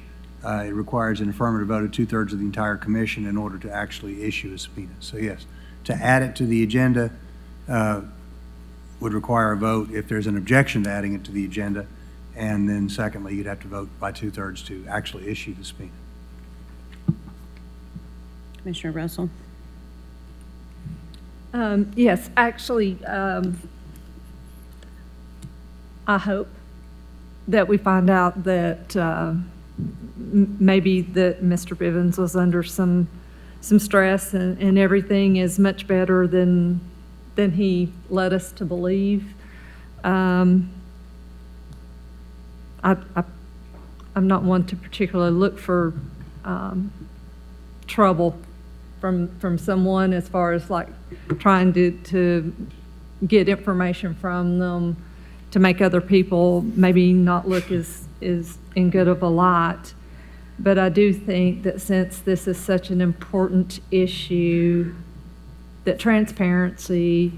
it requires an affirmative vote of 2/3 of the entire commission in order to actually issue a subpoena. So yes, to add it to the agenda would require a vote if there's an objection to adding it to the agenda. And then secondly, you'd have to vote by 2/3 to actually issue the subpoena. Commissioner Russell? Yes, actually, I hope that we find out that maybe that Mr. Bivens was under some stress and everything is much better than he led us to believe. I'm not one to particularly look for trouble from someone as far as like trying to get information from them to make other people maybe not look as in good of a light. But I do think that since this is such an important issue, that transparency,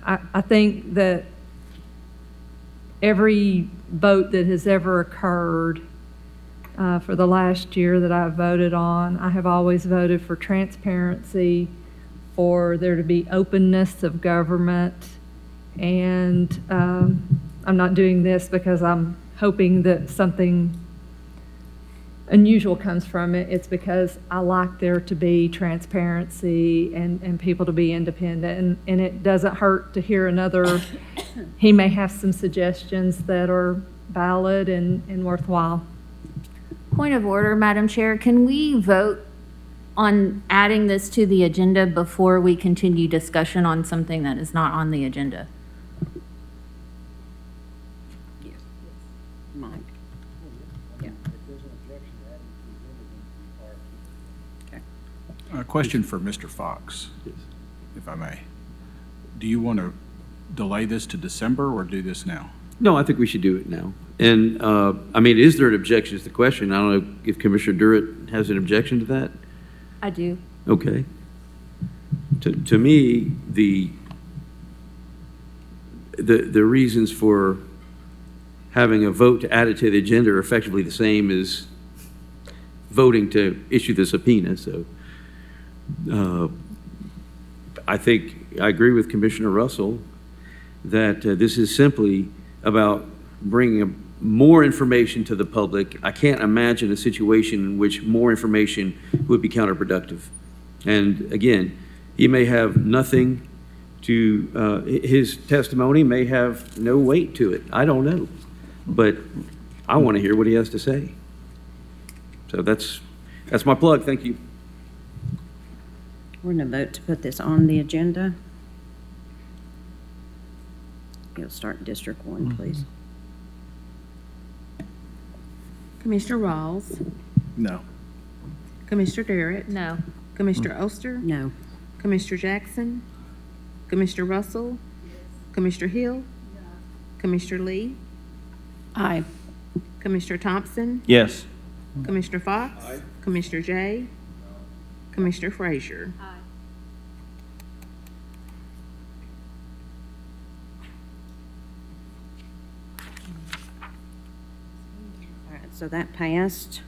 I think that every vote that has ever occurred for the last year that I've voted on, I have always voted for transparency, for there to be openness of government, and I'm not doing this because I'm hoping that something unusual comes from it. It's because I like there to be transparency and people to be independent. And it doesn't hurt to hear another, he may have some suggestions that are valid and worthwhile. Point of order, Madam Chair. Can we vote on adding this to the agenda before we continue discussion on something that is not on the agenda? Mike? Yeah. Okay. A question for Mr. Fox, if I may. Do you want to delay this to December or do this now? No, I think we should do it now. And, I mean, is there an objection is the question. I don't know if Commissioner Durrett has an objection to that? I do. Okay. To me, the reasons for having a vote to add it to the agenda are effectively the same as voting to issue the subpoena. So I think I agree with Commissioner Russell that this is simply about bringing more information to the public. I can't imagine a situation in which more information would be counterproductive. And again, he may have nothing to, his testimony may have no weight to it. I don't know. But I want to hear what he has to say. So that's my plug. Thank you. We're going to vote to put this on the agenda. You'll start District 1, please. Commissioner Rawls, No. Commissioner Durrett, No. Commissioner Oster, No. Commissioner Jackson, Commissioner Russell, Commissioner Hill, Commissioner Lee, Aye. Commissioner Thompson, Yes. Commissioner Fox, Commissioner Jay, Commissioner Frazier. All right, so that passed.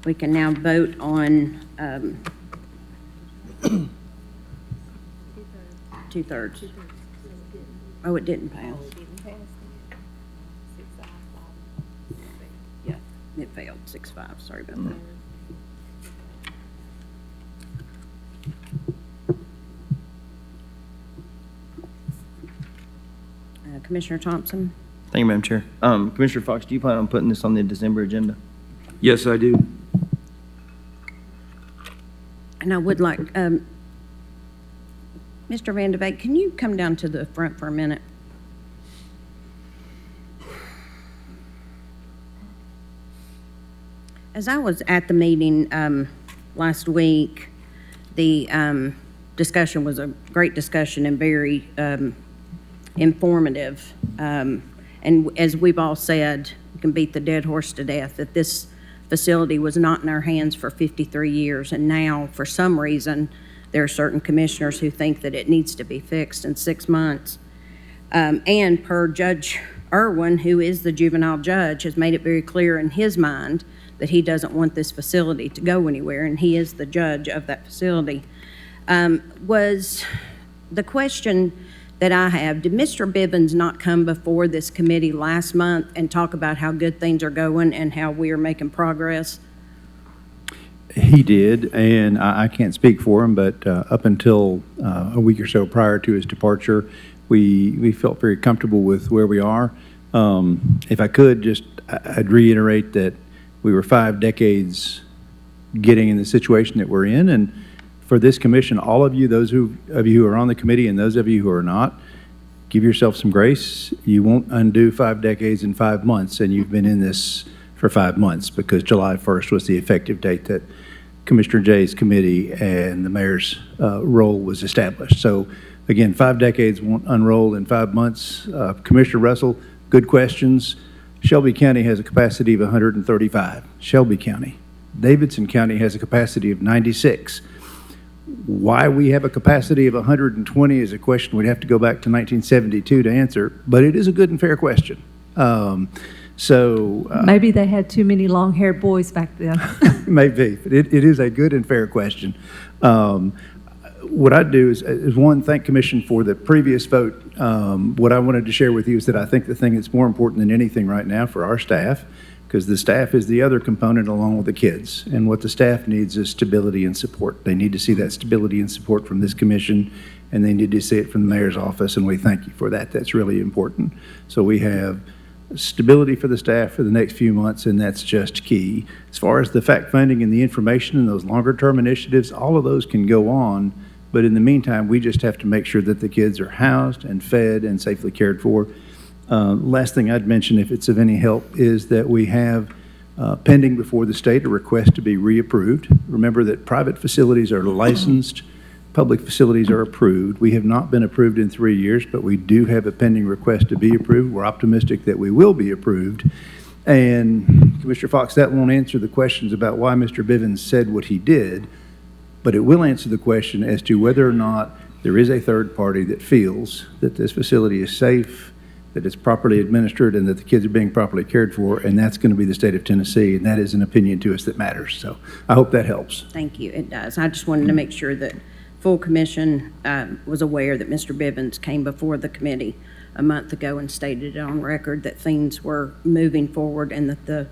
We can now vote on two-thirds. Oh, it didn't pass. Yeah, it failed, 6-5. Sorry about that. Commissioner Thompson? Thank you, Madam Chair. Commissioner Fox, do you plan on putting this on the December agenda? Yes, I do. And I would like, Mr. Van de Beek, can you come down to the front for a minute? As I was at the meeting last week, the discussion was a great discussion and very informative. And as we've all said, you can beat the dead horse to death, that this facility was not in our hands for 53 years. And now, for some reason, there are certain commissioners who think that it needs to be fixed in 6 months. And per Judge Irwin, who is the juvenile judge, has made it very clear in his mind that he doesn't want this facility to go anywhere, and he is the judge of that facility. Was the question that I have, did Mr. Bivens not come before this committee last month and talk about how good things are going and how we are making progress? He did, and I can't speak for him, but up until a week or so prior to his departure, we felt very comfortable with where we are. If I could, I'd reiterate that we were 5 decades getting in the situation that we're in, and for this commission, all of you, those of you who are on the committee and those of you who are not, give yourself some grace. You won't undo 5 decades in 5 months, and you've been in this for 5 months because July 1st was the effective date that Commissioner Jay's committee and the mayor's role was established. So again, 5 decades won't unroll in 5 months. Commissioner Russell, good questions. Shelby County has a capacity of 135. Shelby County. Davidson County has a capacity of 96. Why we have a capacity of 120 is a question we'd have to go back to 1972 to answer, but it is a good and fair question. Maybe they had too many long-haired boys back then. Maybe, but it is a good and fair question. What I'd do is one, thank Commission for the previous vote. What I wanted to share with you is that I think the thing that's more important than anything right now for our staff, because the staff is the other component along with the kids, and what the staff needs is stability and support. They need to see that stability and support from this commission, and they need to see it from the mayor's office, and we thank you for that. That's really important. So we have stability for the staff for the next few months, and that's just key. As far as the fact finding and the information and those longer term initiatives, all of those can go on, but in the meantime, we just have to make sure that the kids are housed and fed and safely cared for. Last thing I'd mention, if it's of any help, is that we have pending before the state a request to be reapproved. Remember that private facilities are licensed, public facilities are approved. We have not been approved in 3 years, but we do have a pending request to be approved. We're optimistic that we will be approved. And Commissioner Fox, that won't answer the questions about why Mr. Bivens said what he did, but it will answer the question as to whether or not there is a third party that feels that this facility is safe, that it's properly administered, and that the kids are being properly cared for, and that's going to be the state of Tennessee, and that is an opinion to us that matters. So I hope that helps. Thank you. It does. I just wanted to make sure that full commission was aware that Mr. Bivens came before the committee a month ago and stated it on record that things were moving forward and that the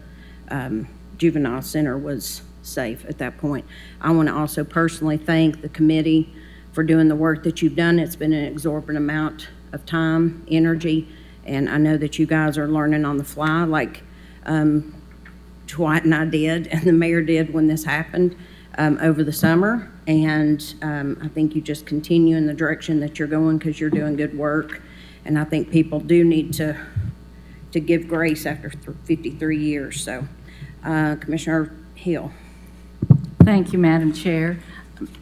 juvenile center was safe at that point. I want to also personally thank the committee for doing the work that you've done. It's been an exorbitant amount of time, energy, and I know that you guys are learning on the fly like Dwight and I did and the mayor did when this happened over the summer. And I think you just continue in the direction that you're going because you're doing good work. And I think people do need to give grace after 53 years. So Commissioner Hill. Thank you, Madam Chair.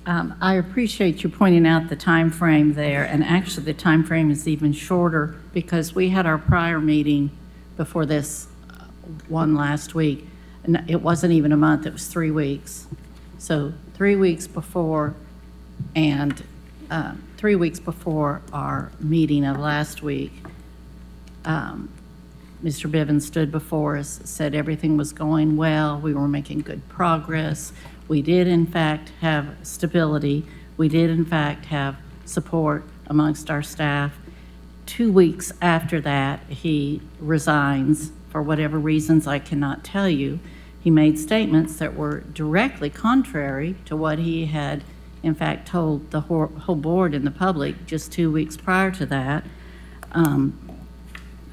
I appreciate you pointing out the time frame there, and actually the time frame is even shorter because we had our prior meeting before this one last week, and it wasn't even a month, it was 3 weeks. So 3 weeks before, and 3 weeks before our meeting of last week, Mr. Bivens stood before us, said everything was going well, we were making good progress. We did, in fact, have stability. We did, in fact, have support amongst our staff. 2 weeks after that, he resigns for whatever reasons I cannot tell you. He made statements that were directly contrary to what he had, in fact, told the whole board and the public just 2 weeks prior to that.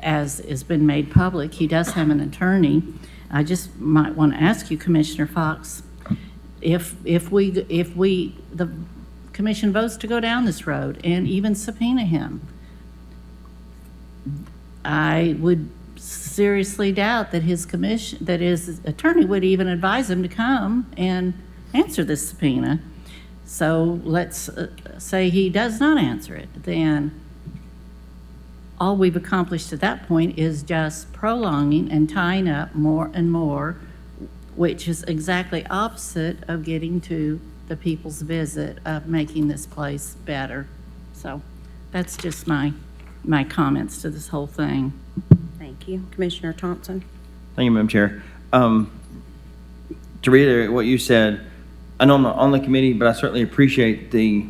As has been made public, he does have an attorney. I just might want to ask you, Commissioner Fox, if the commission votes to go down this road and even subpoena him, I would seriously doubt that his attorney would even advise him to come and answer this subpoena. So let's say he does not answer it, then all we've accomplished at that point is just prolonging and tying up more and more, which is exactly opposite of getting to the people's visit of making this place better. So that's just my comments to this whole thing. Thank you. Commissioner Thompson. Thank you, Madam Chair. To reiterate what you said, I know I'm not on the committee, but I certainly appreciate the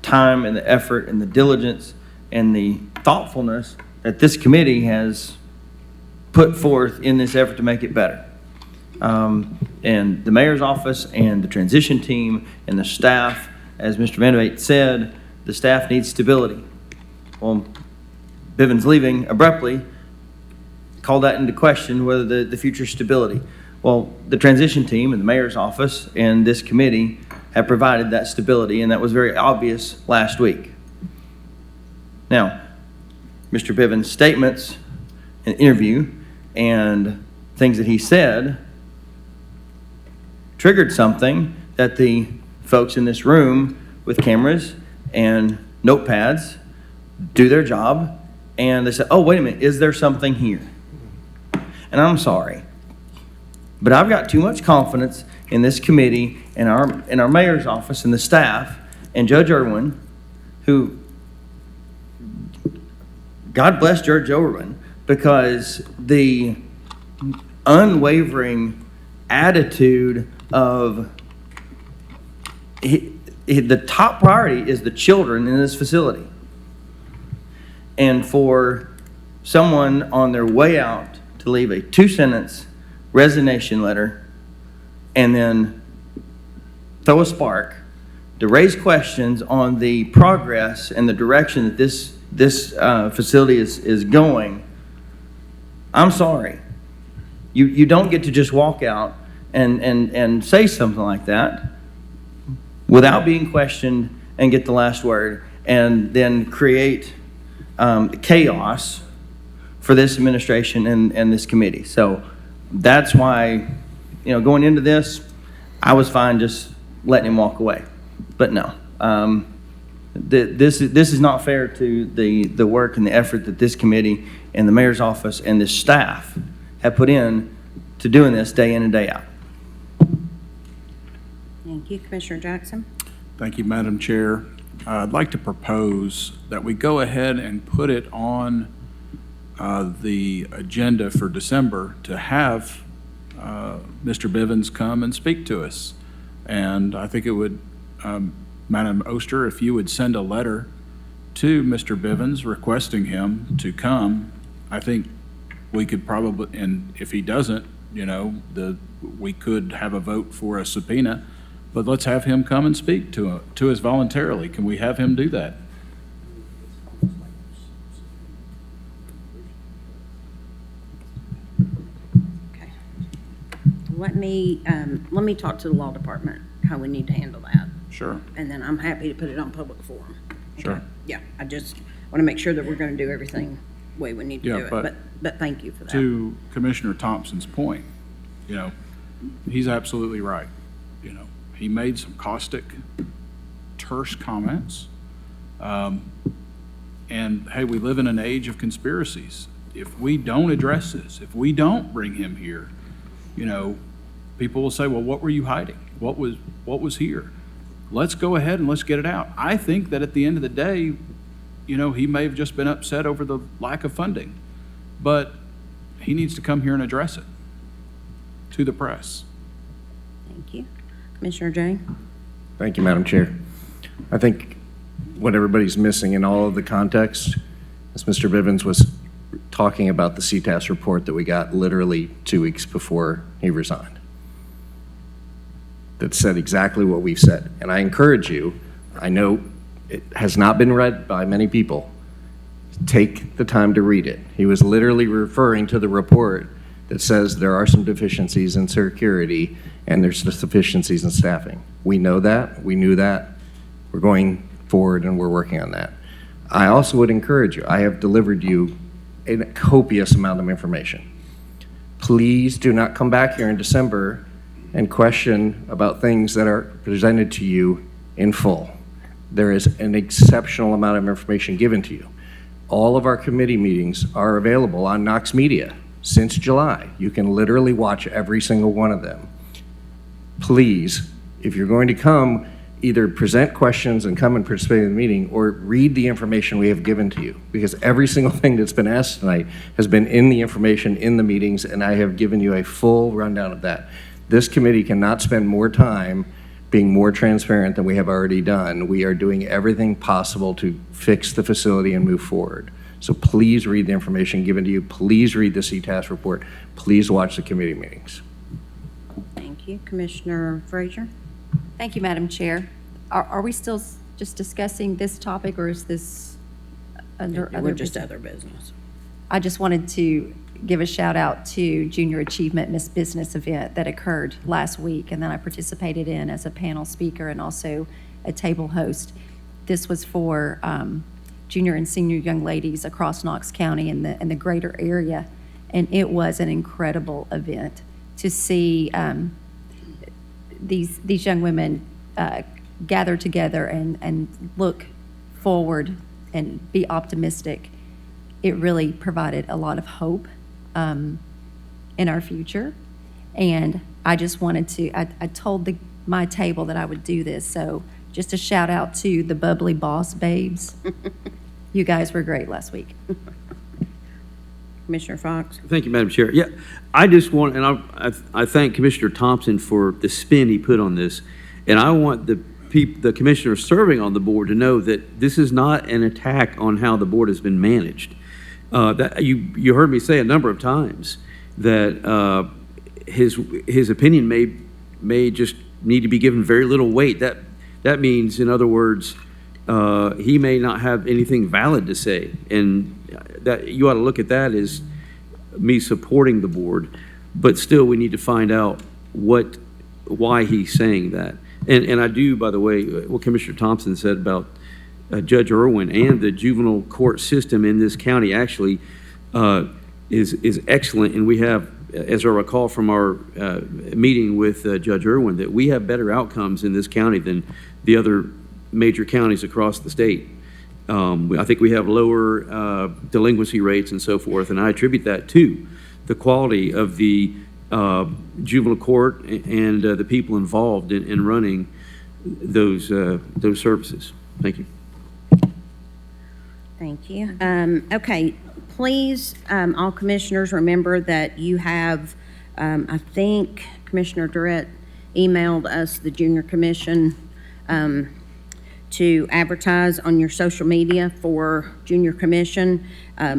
time and the effort and the diligence and the thoughtfulness that this committee has put forth in this effort to make it better. And the mayor's office and the transition team and the staff, as Mr. Vandervaart said, the staff needs stability. Well, Bivens leaving abruptly called that into question, whether the future stability. Well, the transition team and the mayor's office and this committee have provided that stability, and that was very obvious last week. Now, Mr. Bivens' statements, an interview, and things that he said triggered something that the folks in this room with cameras and notepads do their job, and they said, oh, wait a minute, is there something here? and I'm sorry. But I've got too much confidence in this committee, in our mayor's office, and the staff, and Judge Irwin, who, God bless Judge Irwin, because the unwavering attitude of the top priority is the children in this facility. And for someone on their way out to leave a 2-sentence resignation letter and then throw a spark to raise questions on the progress and the direction that this facility is going, I'm sorry. You don't get to just walk out and say something like that without being questioned and get the last word and then create chaos for this administration and this committee. So that's why, going into this, I was fine just letting him walk away. But no, this is not fair to the work and the effort that this committee and the mayor's office and the staff have put in to doing this day in and day out. Thank you. Commissioner Jackson? Thank you, Madam Chair. I'd like to propose that we go ahead and put it on the agenda for December to have Mr. Bivens come and speak to us. And I think it would, Madam Oster, if you would send a letter to Mr. Bivens requesting him to come, I think we could probably, and if he doesn't, we could have a vote for a subpoena, but let's have him come and speak to us voluntarily. Can we have him do that? Okay. Let me talk to the law department, how we need to handle that. Sure. And then I'm happy to put it on public forum. Sure. Yeah, I just want to make sure that we're going to do everything the way we need to do it. But thank you for that. To Commissioner Thompson's point, he's absolutely right. He made some caustic, terse comments. And hey, we live in an age of conspiracies. If we don't address this, if we don't bring him here, people will say, well, what were you hiding? What was here? Let's go ahead and let's get it out. I think that at the end of the day, he may have just been upset over the lack of funding, but he needs to come here and address it to the press. Thank you. Commissioner Jay? Thank you, Madam Chair. I think what everybody's missing in all of the context is Mr. Bivens was talking about the CTAS report that we got literally 2 weeks before he resigned. That said exactly what we've said. And I encourage you, I know it has not been read by many people, take the time to read it. He was literally referring to the report that says there are some deficiencies in security and there's deficiencies in staffing. We know that, we knew that, we're going forward and we're working on that. I also would encourage you, I have delivered you a copious amount of information. Please do not come back here in December and question about things that are presented to you in full. There is an exceptional amount of information given to you. All of our committee meetings are available on Knox Media since July. You can literally watch every single one of them. Please, if you're going to come, either present questions and come and participate in the meeting or read the information we have given to you, because every single thing that's been asked tonight has been in the information in the meetings, and I have given you a full rundown of that. This committee cannot spend more time being more transparent than we have already done. We are doing everything possible to fix the facility and move forward. So please read the information given to you. Please read the CTAS report. Please watch the committee meetings. Thank you. Commissioner Frazier? Thank you, Madam Chair. Are we still just discussing this topic, or is this under other? We're just other business. I just wanted to give a shout out to Junior Achievement Miss Business event that occurred last week, and then I participated in as a panel speaker and also a table host. This was for junior and senior young ladies across Knox County and the greater area, and it was an incredible event to see these young women gather together and look forward and be optimistic. It really provided a lot of hope. in our future. And I just wanted to, I told my table that I would do this, so just a shout out to the bubbly boss babes. You guys were great last week. Commissioner Fox? Thank you, Madam Chair. Yeah, I just want, and I thank Commissioner Thompson for the spin he put on this. And I want the commissioners serving on the board to know that this is not an attack on how the board has been managed. That you heard me say a number of times that his opinion may just need to be given very little weight. That means, in other words, he may not have anything valid to say, and that you ought to look at that as me supporting the board. But still, we need to find out why he's saying that. And I do, by the way, what Commissioner Thompson said about Judge Irwin and the juvenile court system in this county actually is excellent. And we have, as I recall from our meeting with Judge Irwin, that we have better outcomes in this county than the other major counties across the state. I think we have lower delinquency rates and so forth, and I attribute that to the quality of the juvenile court and the people involved in running those services. Thank you. Thank you. Okay, please, all commissioners, remember that you have, I think Commissioner Durrett emailed us the Junior Commission to advertise on your social media for Junior Commission.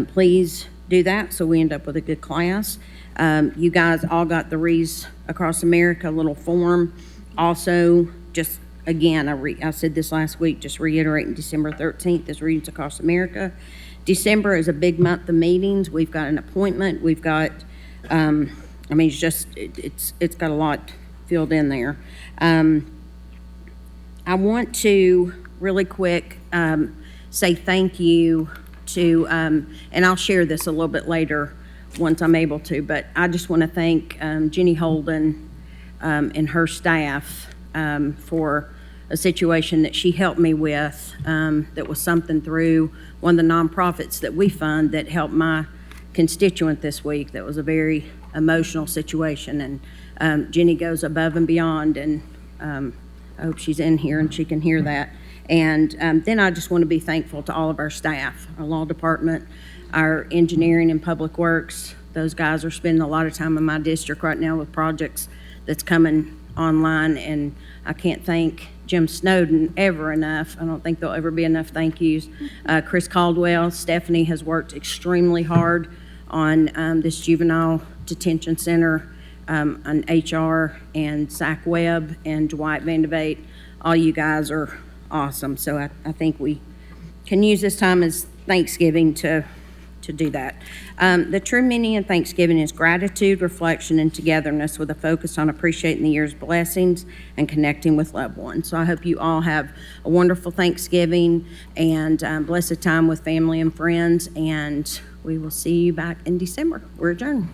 Please do that so we end up with a good class. You guys all got the Rees Across America little form. Also, just again, I said this last week, just reiterating, December 13th is Rees Across America. December is a big month of meetings. We've got an appointment. We've got, I mean, it's got a lot filled in there. I want to really quick say thank you to, and I'll share this a little bit later once I'm able to, but I just want to thank Jenny Holden and her staff for a situation that she helped me with that was something through one of the nonprofits that we fund that helped my constituent this week. That was a very emotional situation, and Jenny goes above and beyond, and I hope she's in here and she can hear that. And then I just want to be thankful to all of our staff, our law department, our engineering and public works. Those guys are spending a lot of time in my district right now with projects that's coming online, and I can't thank Jim Snowden ever enough. I don't think there'll ever be enough thank yous. Chris Caldwell, Stephanie has worked extremely hard on this juvenile detention center, on HR, and Zach Webb and Dwight Vandevate. All you guys are awesome. So I think we can use this time as Thanksgiving to do that. The true meaning of Thanksgiving is gratitude, reflection, and togetherness with a focus on appreciating the year's blessings and connecting with loved ones. So I hope you all have a wonderful Thanksgiving and blessed time with family and friends, and we will see you back in December. We're adjourned.